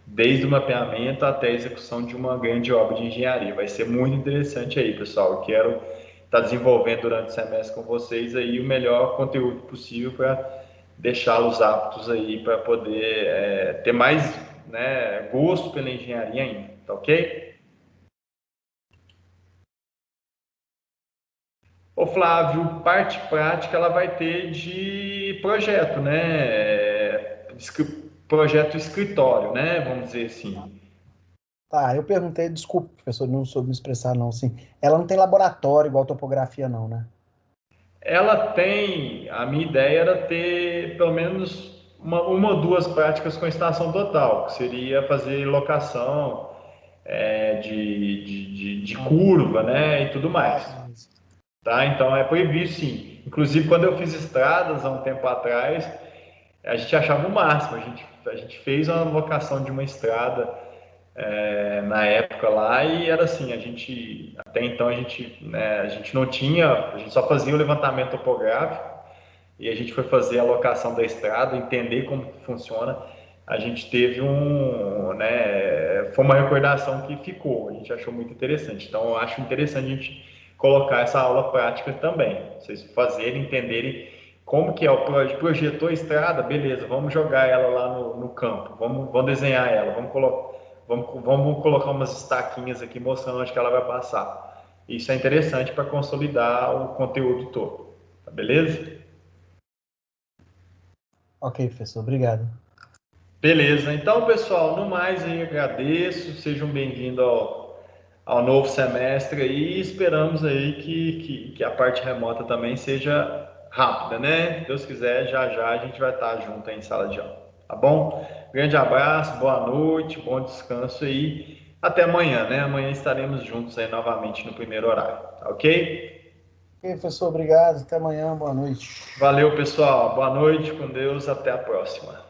desde o mapeamento até a execução de uma grande obra de engenharia. Vai ser muito interessante aí, pessoal. Eu quero estar desenvolvendo durante o semestre com vocês aí o melhor conteúdo possível para deixá-los aptos aí para poder ter mais, né, gosto pela engenharia ainda, tá ok? Ô Flávio, parte prática ela vai ter de projeto, né? Projeto escritório, né? Vamos dizer assim. Tá, eu perguntei, desculpa, professor, não soube me expressar, não, sim. Ela não tem laboratório igual topografia, não, né? Ela tem, a minha ideia era ter pelo menos uma ou duas práticas com estação total, que seria fazer locação de curva, né? E tudo mais. Tá? Então é previsto sim. Inclusive, quando eu fiz estradas há um tempo atrás, a gente achava o máximo. A gente fez uma locação de uma estrada na época lá e era assim, até então a gente não tinha, a gente só fazia o levantamento topográfico e a gente foi fazer a locação da estrada, entender como funciona. A gente teve foi uma recordação que ficou, a gente achou muito interessante. Então, eu acho interessante a gente colocar essa aula prática também, vocês fazerem, entenderem como que é o projetou a estrada, beleza, vamos jogar ela lá no campo, vamos desenhar ela, vamos colocar umas estaquinhas aqui mostrando onde que ela vai passar. Isso é interessante para consolidar o conteúdo todo, tá beleza? Ok, professor, obrigado. Beleza, então pessoal, no mais aí agradeço, sejam bem-vindos ao novo semestre aí e esperamos aí que a parte remota também seja rápida, né? Se Deus quiser, já já a gente vai estar junto aí em sala de aula, tá bom? Grande abraço, boa noite, bom descanso aí, até amanhã, né? Amanhã estaremos juntos aí novamente no primeiro horário, tá ok? Ok, professor, obrigado, até amanhã, boa noite. Valeu pessoal, boa noite, com Deus, até a próxima.